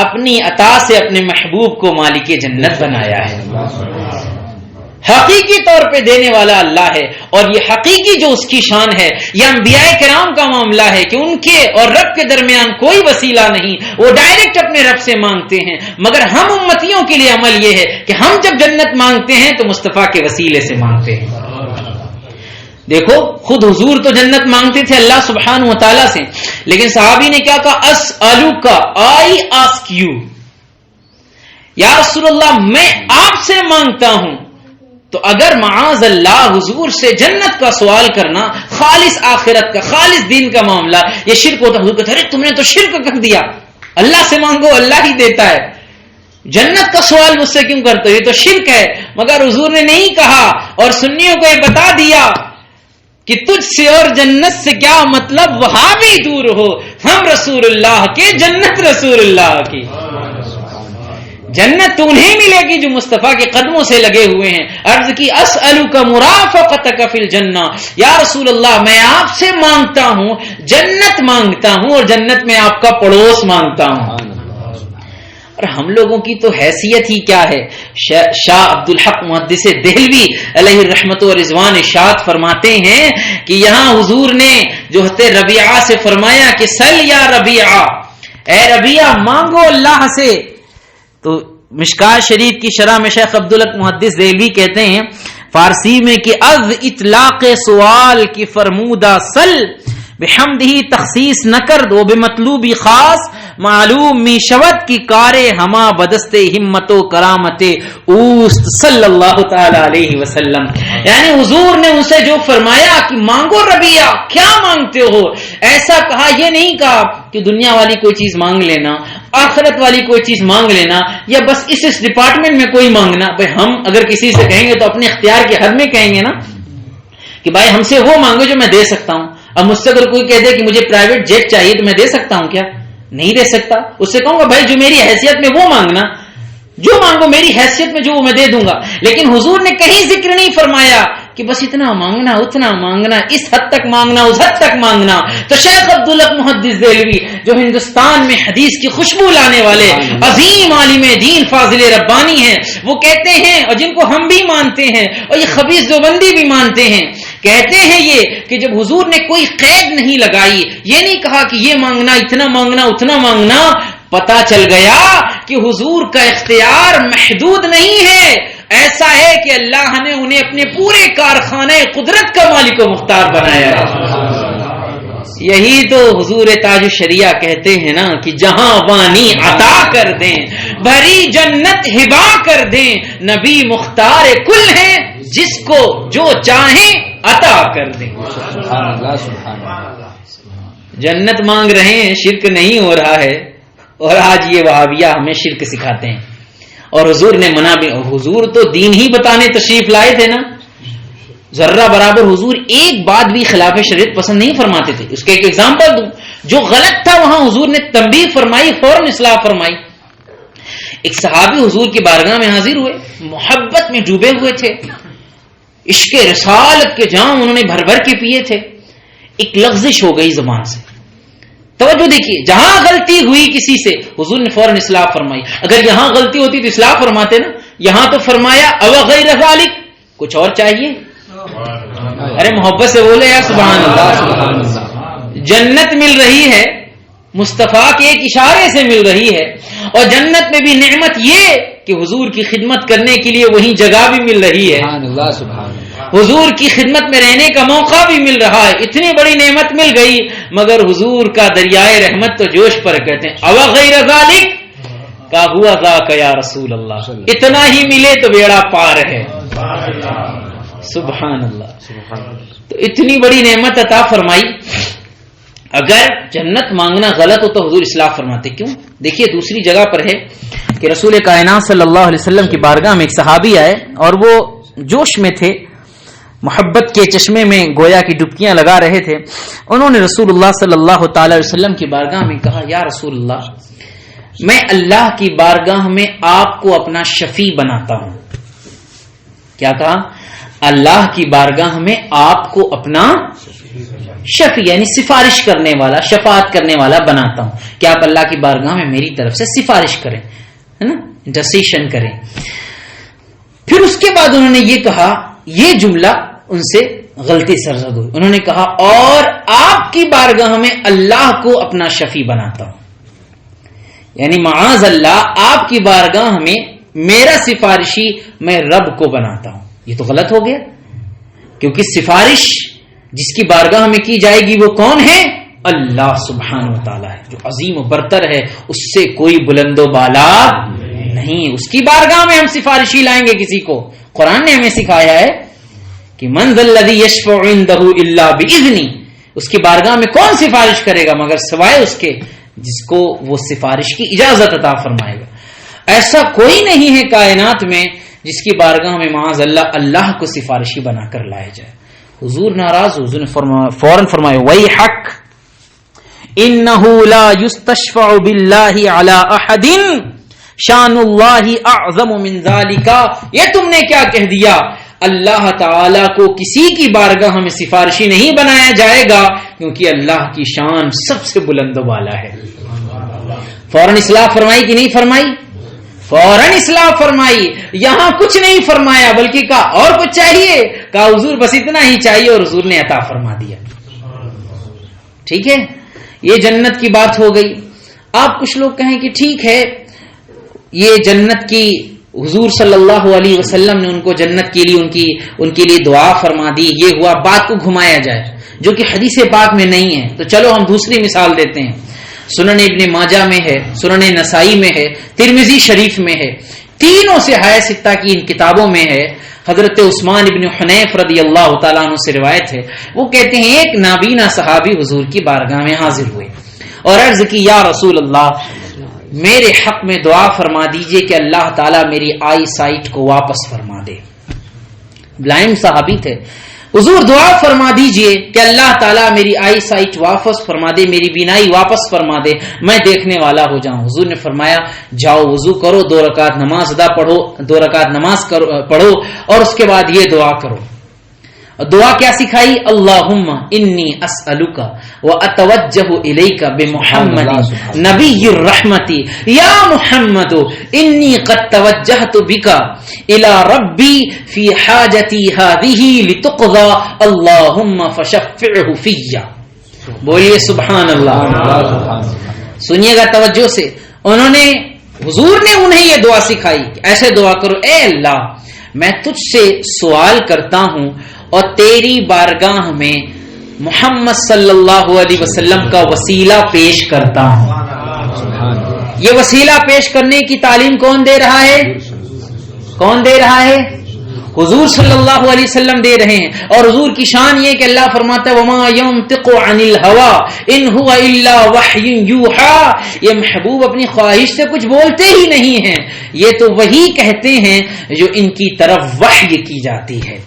اپنی عطا سے اپنے محبوب کو مالک جنت بنایا ہے۔ حقیقی طور پہ دینے والا اللہ ہے، اور یہ حقیقی جو اس کی شان ہے، یہ انبیاء کرام کا معاملہ ہے کہ ان کے اور رب کے درمیان کوئی وسیلہ نہیں، وہ ڈائریکٹ اپنے رب سے مانگتے ہیں۔ مگر ہم امتیوں کے لیے عمل یہ ہے کہ ہم جب جنت مانگتے ہیں تو مصطفیٰ کے وسیلے سے مانگتے ہیں۔ دیکھو خود حضور تو جنت مانگتے تھے اللہ سبحانہ و تعالیٰ سے، لیکن صحابی نے کیا کہا؟ اسألوک، آئی آسک یو، یا رسول اللہ میں آپ سے مانگتا ہوں۔ تو اگر معاذ اللہ حضور سے جنت کا سوال کرنا خالص آخرت کا، خالص دین کا معاملہ، یہ شرک ہوتا، حضور کہتے ہیں تم نے تو شرک کر دیا، اللہ سے مانگو اللہ ہی دیتا ہے، جنت کا سوال مجھ سے کیوں کرتے ہو، یہ تو شرک ہے۔ مگر حضور نے نہیں کہا، اور سنیوں کو یہ بتا دیا کہ تجھ سے اور جنت سے کیا مطلب، وہاں بھی دور ہو، ہم رسول اللہ کے، جنت رسول اللہ کی۔ جنت تو انہیں ملے گی جو مصطفیٰ کے قدموں سے لگے ہوئے ہیں۔ عرض کی اسألک مرافقتک فی الجنہ، یا رسول اللہ میں آپ سے مانگتا ہوں، جنت مانگتا ہوں، اور جنت میں آپ کا پڑوس مانگتا ہوں۔ اور ہم لوگوں کی تو حیثیت ہی کیا ہے۔ شاہ عبد الحق محدث دہلوی علیہ الرحمت و رضوان ارشاد فرماتے ہیں کہ یہاں حضور نے جو حضرت ربیعہ سے فرمایا کہ سل یا ربیعہ، اے ربیعہ مانگو اللہ سے، تو مشکات شریف کی شرح میں شیخ عبد الحق محدث دہلوی کہتے ہیں فارسی میں کہ از اطلاق سوال کی فرمودہ سل بحمدہی تخصیص نہ کر دو بے مطلوبی خاص، معلوم می شود کی کارے ہما بدست ہمت و کرامت اوست صلی اللہ تعالی علیہ وسلم۔ یعنی حضور نے اسے جو فرمایا کہ مانگو ربیعہ، کیا مانگتے ہو، ایسا کہا، یہ نہیں کہا کہ دنیا والی کوئی چیز مانگ لینا، آخرت والی کوئی چیز مانگ لینا، یا بس اس ڈپارٹمنٹ میں کوئی مانگنا۔ بھائی ہم اگر کسی سے کہیں گے تو اپنے اختیار کے حد میں کہیں گے نا کہ بھائی ہم سے وہ مانگو جو میں دے سکتا ہوں۔ اب مجھ سے اگر کوئی کہہ دے کہ مجھے پرائیویٹ جیٹ چاہیے تو میں دے سکتا ہوں کیا؟ نہیں دے سکتا۔ اس سے کہوں گا بھائی جو میری حیثیت میں وہ مانگنا، جو مانگو میری حیثیت میں جو میں دے دوں گا۔ لیکن حضور نے کہیں ذکر نہیں فرمایا کہ بس اتنا مانگنا، اتنا مانگنا، اس حد تک مانگنا، اس حد تک مانگنا۔ تو شیخ عبد الحق محدث دہلوی جو ہندوستان میں حدیث کی خوشبو لانے والے عظیم عالم دین فاضل ربانی ہیں، وہ کہتے ہیں، اور جن کو ہم بھی مانتے ہیں اور یہ خبیث دیوبندی بھی مانتے ہیں، کہتے ہیں یہ کہ جب حضور نے کوئی قید نہیں لگائی، یہ نہیں کہا کہ یہ مانگنا، اتنا مانگنا، اتنا مانگنا، پتا چل گیا کہ حضور کا اختیار محدود نہیں ہے، ایسا ہے کہ اللہ نے انہیں اپنے پورے کارخانے قدرت کا مالک و مختار بنایا ہے۔ یہی تو حضور تاج الشریعہ کہتے ہیں نا کہ جہاں وانی عطا کر دیں، بھری جنت ہبا کر دیں، نبی مختار کل ہیں، جس کو جو چاہیں عطا کر دیں۔ جنت مانگ رہے ہیں، شرک نہیں ہو رہا ہے، اور آج یہ وہابیہ ہمیں شرک سکھاتے ہیں۔ اور حضور نے منع بھی، حضور تو دین ہی بتانے تشریف لائے تھے نا، ذرہ برابر حضور ایک بات بھی خلاف شریعت پسند نہیں فرماتے تھے۔ اس کے ایک ایگزامپل دوں، جو غلط تھا وہاں حضور نے تنبیہ فرمائی، فوراً اصلاح فرمائی۔ ایک صحابی حضور کی بارگاہ میں حاضر ہوئے، محبت میں ڈوبے ہوئے تھے، عشق رسالت کے جام انہوں نے بھر بھر کے پیے تھے۔ ایک لغزش ہو گئی زبان سے، توجہ دیکھیے، جہاں غلطی ہوئی کسی سے حضور نے فوراً اصلاح فرمائی۔ اگر یہاں غلطی ہوتی تو اصلاح فرماتے نا، یہاں تو فرمایا او غیر ذالک، کچھ اور چاہیے؟ ارے محبت سے بولے یا سبحان اللہ۔ جنت مل رہی ہے، مصطفیٰ کے ایک اشارے سے مل رہی ہے، اور جنت میں بھی نعمت یہ کہ حضور کی خدمت کرنے کے لیے وہیں جگہ بھی مل رہی ہے، حضور کی خدمت میں رہنے کا موقع بھی مل رہا ہے۔ اتنی بڑی نعمت مل گئی، مگر حضور کا دریائے رحمت تو جوش پر کہتے ہیں او غیر ذالک کا ہوا ذاک یا رسول اللہ، اتنا ہی ملے تو بیڑا پار ہے۔ سبحان اللہ۔ تو اتنی بڑی نعمت عطا فرمائی، اگر جنت مانگنا غلط ہو تو حضور اصلاح فرماتے کیوں؟ دیکھیے دوسری جگہ پر ہے کہ رسول کائنات صلی اللہ علیہ وسلم کی بارگاہ میں ایک صحابی آئے، اور وہ جوش میں تھے، محبت کے چشمے میں گویا کی ڈبکیاں لگا رہے تھے۔ انہوں نے رسول اللہ صلی اللہ تعالی علیہ وسلم کی بارگاہ میں کہا، یا رسول اللہ، میں اللہ کی بارگاہ میں آپ کو اپنا شفیع بناتا ہوں۔ کیا کہا؟ اللہ کی بارگاہ میں آپ کو اپنا شفیع یعنی سفارش کرنے والا، شفاعت کرنے والا بناتا ہوں کہ آپ اللہ کی بارگاہ میں میری طرف سے سفارش کریں، ہے نا، انٹرسیشن کریں۔ پھر اس کے بعد انہوں نے یہ کہا، یہ جملہ ان سے غلطی سرزد ہوئی، انہوں نے کہا اور آپ کی بارگاہ میں اللہ کو اپنا شفیع بناتا ہوں، یعنی معاذ اللہ آپ کی بارگاہ میں میرا سفارشی میں رب کو بناتا ہوں۔ یہ تو غلط ہو گیا، کیونکہ سفارش جس کی بارگاہ میں کی جائے گی وہ کون ہے؟ اللہ سبحانہ و تعالیٰ ہے، جو عظیم و برتر ہے، اس سے کوئی بلند و بالا نہیں، اس کی بارگاہ میں ہم سفارشی لائیں گے کسی کو؟ قرآن نے ہمیں سکھایا ہے کہ من ذا الذی یشفع عندہ الا باذنہ، اس کی بارگاہ میں کون سفارش کرے گا مگر سوائے اس کے جس کو وہ سفارش کی اجازت عطا فرمائے گا۔ ایسا کوئی نہیں ہے کائنات میں جس کی بارگاہ میں معاذ اللہ اللہ کو سفارشی بنا کر لائے جائے۔ حضور ناراض، حضور نے فوراً فرمایا ویحک انہ لا یستشفع باللہ علی احد شان اللہ اعظم من ذالک، یہ تم نے کیا کہہ دیا؟ اللہ تعالی کو کسی کی بارگاہ میں سفارشی نہیں بنایا جائے گا کیونکہ اللہ کی شان سب سے بلند و بالا ہے۔ فوراً اصلاح فرمائی کہ نہیں فرمائی؟ فوراً اصلاح فرمائی، یہاں کچھ نہیں فرمایا بلکہ کہا اور کچھ چاہیے، کہا حضور بس اتنا ہی چاہیے، اور حضور نے عطا فرما دیا۔ ٹھیک ہے، یہ جنت کی بات ہو گئی۔ آپ کچھ لوگ کہیں کہ ٹھیک ہے یہ جنت کی حضور صلی اللہ علیہ وسلم نے ان کو جنت کے لیے ان کے لیے دعا فرما دی، یہ ہوا، بات کو گھمایا جائے جو کہ حدیث پاک میں نہیں ہے، تو چلو ہم دوسری مثال دیتے ہیں۔ سنن ابن ماجہ میں ہے، سنن نسائی میں ہے، ترمذی شریف میں ہے، تینوں صحاح ستہ کی ان کتابوں میں ہے۔ حضرت عثمان ابن حنیف رضی اللہ تعالیٰ عنہ سے روایت ہے، وہ کہتے ہیں ایک نابینا صحابی حضور کی بارگاہ میں حاضر ہوئے اور عرض کی یا رسول اللہ میرے حق میں دعا فرما دیجئے کہ اللہ تعالیٰ میری آئی سائٹ کو واپس فرما دے۔ بلائنڈ صحابی تھے، حضور دعا فرما دیجئے کہ اللہ تعالیٰ میری آئی سائٹ واپس فرما دے، میری بینائی واپس فرما دے، میں دیکھنے والا ہو جاؤں۔ حضور نے فرمایا جاؤ وضو کرو، 2 رکعت نماز ادا پڑھو، 2 رکعت نماز پڑھو اور اس کے بعد یہ دعا کرو۔ دعا کیا سکھائی؟ اللہم انی اسألک واتوجہ الیک بمحمد نبی الرحمت یا محمد انی قد توجہت بک الی ربی فی حاجتی ہذہ لتقضی اللہم فشفعہ فی۔ بولیے سبحان اللہ۔ سنیے گا توجہ سے، حضور نے انہیں یہ دعا سکھائی، ایسے دعا کرو اے اللہ میں تجھ سے سوال کرتا ہوں اور تیری بارگاہ میں محمد صلی اللہ علیہ وسلم کا وسیلہ پیش کرتا ہوں۔ یہ وسیلہ پیش کرنے کی تعلیم کون دے رہا ہے؟ کون دے رہا ہے؟ حضور صلی اللہ علیہ وسلم دے رہے ہیں۔ اور حضور کی شان یہ کہ اللہ فرماتا ہے وما ينطق عن الهوى ان هو الا وحی یوحى، یہ محبوب اپنی خواہش سے کچھ بولتے ہی نہیں ہیں، یہ تو وہی کہتے ہیں جو ان کی طرف وحی کی جاتی ہے،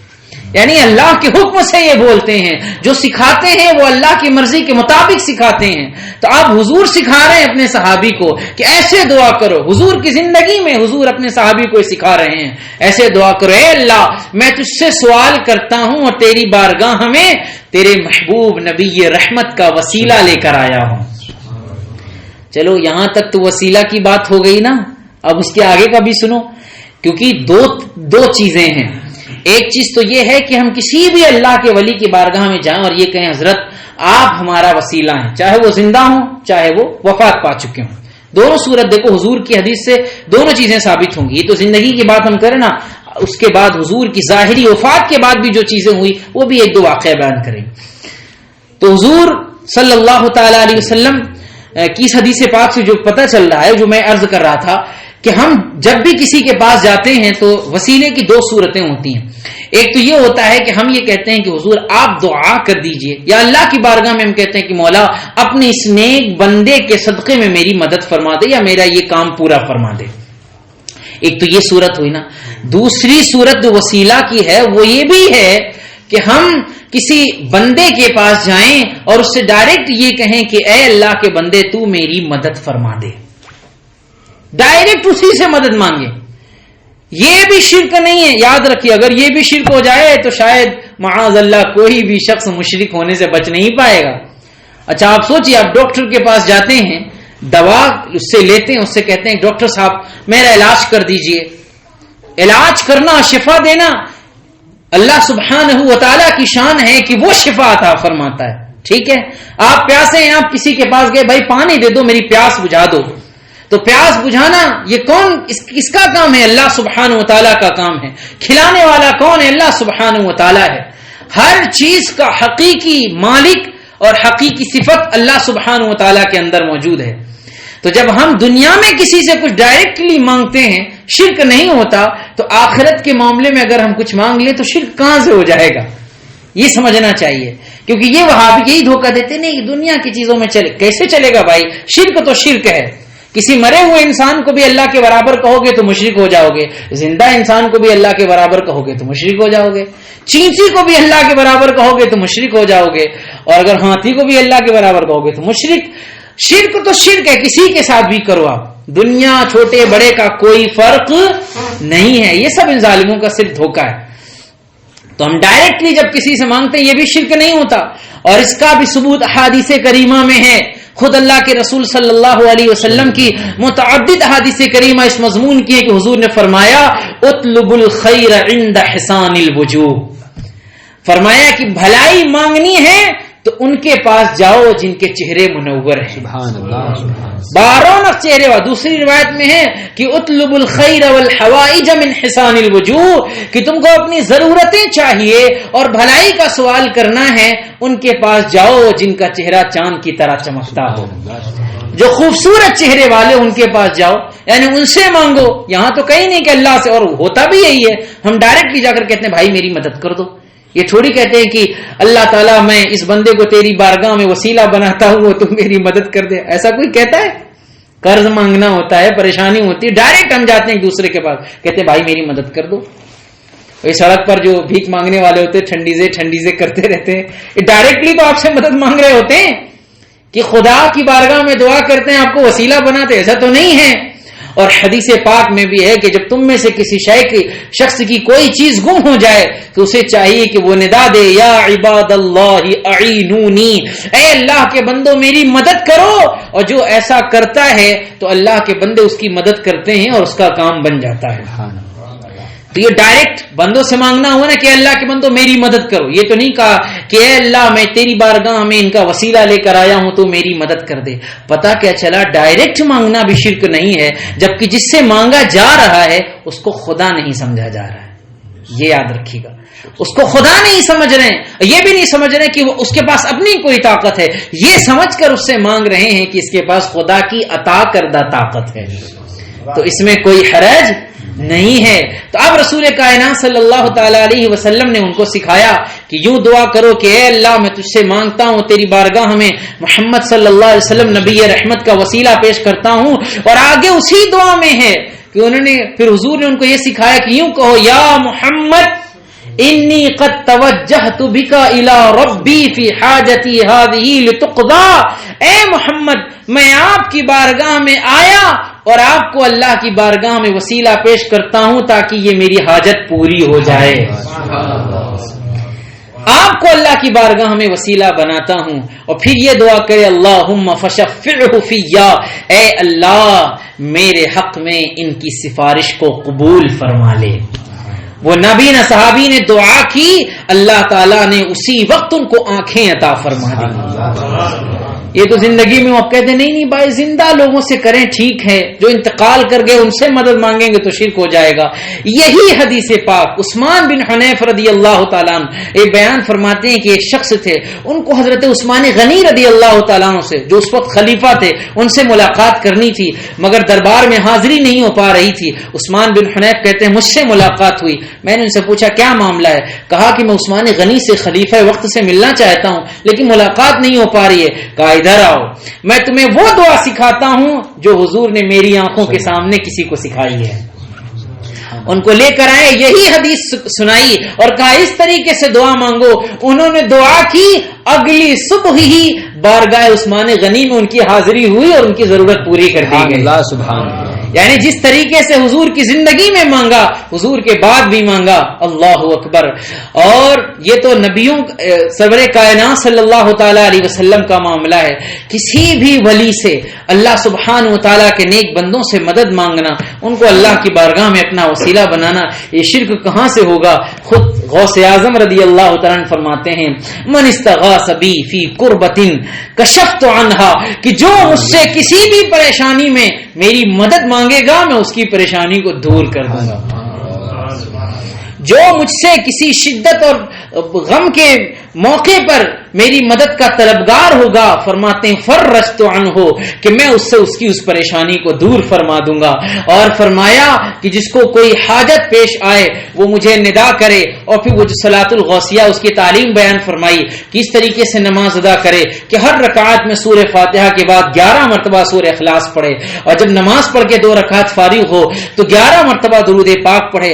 یعنی اللہ کے حکم سے یہ بولتے ہیں، جو سکھاتے ہیں وہ اللہ کی مرضی کے مطابق سکھاتے ہیں۔ تو آپ حضور سکھا رہے ہیں اپنے صحابی کو کہ ایسے دعا کرو، حضور کی زندگی میں حضور اپنے صحابی کو سکھا رہے ہیں ایسے دعا کرو اے اللہ میں تجھ سے سوال کرتا ہوں اور تیری بارگاہ میں تیرے محبوب نبی رحمت کا وسیلہ لے کر آیا ہوں۔ چلو یہاں تک تو وسیلہ کی بات ہو گئی نا، اب اس کے آگے کا بھی سنو، کیونکہ دو چیزیں ہیں۔ ایک چیز تو یہ ہے کہ ہم کسی بھی اللہ کے ولی کی بارگاہ میں جائیں اور یہ کہیں حضرت آپ ہمارا وسیلہ ہیں، چاہے وہ زندہ ہوں چاہے وہ وفات پا چکے ہوں، دونوں صورت دیکھو حضور کی حدیث سے دونوں چیزیں ثابت ہوں گی۔ یہ تو زندگی کی بات ہم کریں نا، اس کے بعد حضور کی ظاہری وفات کے بعد بھی جو چیزیں ہوئی وہ بھی 1-2 واقعہ بیان کریں۔ تو حضور صلی اللہ تعالی علیہ وسلم کی اس حدیث پاک سے جو پتہ چل رہا ہے، جو میں عرض کر رہا تھا کہ ہم جب بھی کسی کے پاس جاتے ہیں تو وسیلے کی 2 صورتیں ہوتی ہیں۔ ایک تو یہ ہوتا ہے کہ ہم یہ کہتے ہیں کہ حضور آپ دعا کر دیجئے، یا اللہ کی بارگاہ میں ہم کہتے ہیں کہ مولا اپنے اس نیک بندے کے صدقے میں میری مدد فرما دے یا میرا یہ کام پورا فرما دے۔ ایک تو یہ صورت ہوئی نا۔ دوسری صورت جو وسیلہ کی ہے وہ یہ بھی ہے کہ ہم کسی بندے کے پاس جائیں اور اس سے ڈائریکٹ یہ کہیں کہ اے اللہ کے بندے تو میری مدد فرما دے، ڈائریکٹ اسی سے مدد مانگے۔ یہ بھی شرک نہیں ہے، یاد رکھیے، اگر یہ بھی شرک ہو جائے تو شاید معاذ اللہ کوئی بھی شخص مشرک ہونے سے بچ نہیں پائے گا. اچھا آپ سوچئے، آپ ڈاکٹر کے پاس جاتے ہیں، دوا اس سے لیتے ہیں، اس سے کہتے ہیں ڈاکٹر صاحب میرا علاج کر دیجئے. علاج کرنا، شفا دینا اللہ سبحانہ و تعالیٰ کی شان ہے کہ وہ شفا عطا فرماتا ہے. ٹھیک ہے، آپ پیاسے ہیں، آپ کسی کے پاس گئے، بھائی پانی دے دو، میری پیاس بجھا دو. تو پیاس بجھانا یہ کون اس کا کام ہے؟ اللہ سبحانہ و تعالیٰ کا کام ہے. کھلانے والا کون ہے؟ اللہ سبحانہ و تعالیٰ ہے. ہر چیز کا حقیقی مالک اور حقیقی صفت اللہ سبحانہ و تعالیٰ کے اندر موجود ہے. تو جب ہم دنیا میں کسی سے کچھ ڈائریکٹلی مانگتے ہیں، شرک نہیں ہوتا، تو آخرت کے معاملے میں اگر ہم کچھ مانگ لیں تو شرک کہاں سے ہو جائے گا؟ یہ سمجھنا چاہیے. کیونکہ یہ وہابی یہی دھوکہ دیتے نہیں، دنیا کی چیزوں میں چلے. کیسے چلے گا بھائی؟ شرک تو شرک ہے. کسی مرے ہوئے انسان کو بھی اللہ کے برابر کہو گے تو مشرک ہو جاؤ گے، زندہ انسان کو بھی اللہ کے برابر کہو گے تو مشرک ہو جاؤ گے، چینچی کو بھی اللہ کے برابر کہو گے تو مشرک ہو جاؤ گے، اور اگر ہاتھی کو بھی اللہ کے برابر کہو گے تو مشرک. شرک تو شرک ہے، کسی کے ساتھ بھی کرو آپ. دنیا چھوٹے بڑے کا کوئی فرق نہیں ہے. یہ سب ان ظالموں کا صرف دھوکہ ہے. تو ہم ڈائریکٹلی جب کسی سے مانگتے ہیں یہ بھی شرک نہیں ہوتا، اور اس کا بھی ثبوت احادیث کریمہ میں ہے. خود اللہ کے رسول صلی اللہ علیہ وسلم کی متعدد احادیث کریمہ اس مضمون کی ہے کہ حضور نے فرمایا اطلب الخیر عند حسان الوجوہ. فرمایا کہ بھلائی مانگنی ہے تو ان کے پاس جاؤ جن کے چہرے منور ہیں. سبحان اللہ. بارونق چہرے. دوسری روایت میں ہے کہ اطلب الخیر والحوائج من حسان الوجوہ، کہ تم کو اپنی ضرورتیں چاہیے اور بھلائی کا سوال کرنا ہے، ان کے پاس جاؤ جن کا چہرہ چاند کی طرح چمکتا ہو. جو خوبصورت چہرے والے ان کے پاس جاؤ، یعنی ان سے مانگو. یہاں تو کہیں نہیں کہ اللہ سے، اور ہوتا بھی یہی ہے. ہم ڈائریکٹلی جا کر کہتے ہیں بھائی میری مدد کر دو. یہ تھوڑی کہتے ہیں کہ اللہ تعالیٰ میں اس بندے کو تیری بارگاہ میں وسیلہ بناتا ہوں تو میری مدد کر دے. ایسا کوئی کہتا ہے؟ قرض مانگنا ہوتا ہے، پریشانی ہوتی ہے، ڈائریکٹ ہم جاتے ہیں ایک دوسرے کے پاس، کہتے ہیں بھائی میری مدد کر دو. اس سڑک پر جو بھیک مانگنے والے ہوتے ہیں ٹھنڈیزے کرتے رہتے ہیں، یہ ڈائریکٹلی تو آپ سے مدد مانگ رہے ہوتے ہیں کہ خدا کی بارگاہ میں دعا کرتے ہیں آپ کو وسیلہ بناتے. ایسا تو نہیں ہے. اور حدیث پاک میں بھی ہے کہ جب تم میں سے کسی شخص کی کوئی چیز گم ہو جائے تو اسے چاہیے کہ وہ ندا دے یا عباد اللہ اعینونی، اے اللہ کے بندوں میری مدد کرو. اور جو ایسا کرتا ہے تو اللہ کے بندے اس کی مدد کرتے ہیں اور اس کا کام بن جاتا ہے. تو یہ ڈائریکٹ بندوں سے مانگنا ہوا نا کہ اللہ کے بندوں میری مدد کرو. یہ تو نہیں کہا کہ اے اللہ میں تیری بارگاہ میں ان کا وسیلہ لے کر آیا ہوں تو میری مدد کر دے. پتہ کیا چلا؟ ڈائریکٹ مانگنا بھی شرک نہیں ہے، جبکہ جس سے مانگا جا رہا ہے اس کو خدا نہیں سمجھا جا رہا ہے. یہ یاد رکھیے گا، اس کو خدا نہیں سمجھ رہے ہیں. یہ بھی نہیں سمجھ رہے کہ وہ اس کے پاس اپنی کوئی طاقت ہے، یہ سمجھ کر اس سے مانگ رہے ہیں کہ اس کے پاس خدا کی عطا کردہ طاقت ہے. تو اس میں کوئی حرج نہیں ہے. تو اب رسول کائنات صلی اللہ تعالی علیہ وسلم نے ان کو سکھایا کہ یوں دعا کرو کہ اے اللہ میں تجھ سے مانگتا ہوں، تیری بارگاہ میں محمد صلی اللہ علیہ وسلم نبی رحمت کا وسیلہ پیش کرتا ہوں. اور آگے اسی دعا میں ہے کہ انہوں نے پھر حضور نے ان کو یہ سکھایا کہ یوں کہو یا محمد انی قد توجہت بک الی ربی فی حاجتی ہذہ لتقضی. اے محمد میں آپ کی بارگاہ میں آیا اور آپ کو اللہ کی بارگاہ میں وسیلہ پیش کرتا ہوں تاکہ یہ میری حاجت پوری ہو جائے. آپ کو اللہ کی بارگاہ میں وسیلہ بناتا ہوں. اور پھر یہ دعا کرے اللہم فشفعہ فیا، اے اللہ میرے حق میں ان کی سفارش کو قبول فرما لے. وہ نبی نہ صحابی نے دعا کی، اللہ تعالیٰ نے اسی وقت ان کو آنکھیں عطا فرما دی. یہ تو زندگی میں آپ کہتے نہیں بھائی زندہ لوگوں سے کریں ٹھیک ہے، جو انتقال کر گئے ان سے مدد مانگیں گے تو شرک ہو جائے گا. یہی حدیث پاک عثمان بن حنیف رضی اللہ تعالیٰ عنہ ایک بیان فرماتے ہیں کہ ایک شخص تھے، ان کو حضرت عثمان غنی رضی اللہ تعالیٰ عنہ سے جو اس وقت خلیفہ تھے ان سے ملاقات کرنی تھی، مگر دربار میں حاضری نہیں ہو پا رہی تھی. عثمان بن حنیف کہتے ہیں مجھ سے ملاقات ہوئی، میں نے ان سے پوچھا کیا معاملہ ہے؟ کہا کہ میں عثمان غنی سے خلیفہ وقت سے ملنا چاہتا ہوں لیکن ملاقات نہیں ہو پا رہی ہے. کہا ادھر آؤ، میں تمہیں وہ دعا سکھاتا ہوں جو حضور نے میری آنکھوں کے سامنے کسی کو سکھائی ہے. ان کو لے کر آئے، یہی حدیث سنائی اور کہا اس طریقے سے دعا مانگو. انہوں نے دعا کی، اگلی صبح ہی بارگاہ عثمان غنی میں ان کی حاضری ہوئی اور ان کی ضرورت پوری کر دی گئی. اللہ سبحان اللہ. یعنی جس طریقے سے حضور کی زندگی میں مانگا حضور کے بعد بھی مانگا. اللہ اکبر. اور یہ تو نبیوں سرور کائنات صلی اللہ تعالی علیہ وسلم کا معاملہ ہے. کسی بھی ولی سے اللہ سبحانہ و تعالیٰ کے نیک بندوں سے مدد مانگنا, ان کو اللہ کی بارگاہ میں اپنا وسیلہ بنانا, یہ شرک کہاں سے ہوگا؟ خود غوث اعظم رضی اللہ تعالیٰ عنہ فرماتے ہیں من استغاث بی فی قربۃ کشفت عنہا, کہ جو مجھ سے کسی بھی پریشانی میں میری مدد مانگے گا میں اس کی پریشانی کو دور کر دوں گا. جو مجھ سے کسی شدت اور غم کے موقع پر میری مدد کا طلبگار ہوگا, فرماتے ہیں فرجت عنہ, کہ میں اس سے اس کی اس پریشانی کو دور فرما دوں گا. اور فرمایا کہ جس کو کوئی حاجت پیش آئے وہ مجھے ندا کرے. اور پھر وہ جو صلاۃ الغوثیہ اس کی تعلیم بیان فرمائی کہ اس طریقے سے نماز ادا کرے کہ ہر رکعت میں سورہ فاتحہ کے بعد 11 مرتبہ سورہ اخلاص پڑھے, اور جب نماز پڑھ کے 2 رکعت فارغ ہو تو 11 مرتبہ درود پاک پڑھے.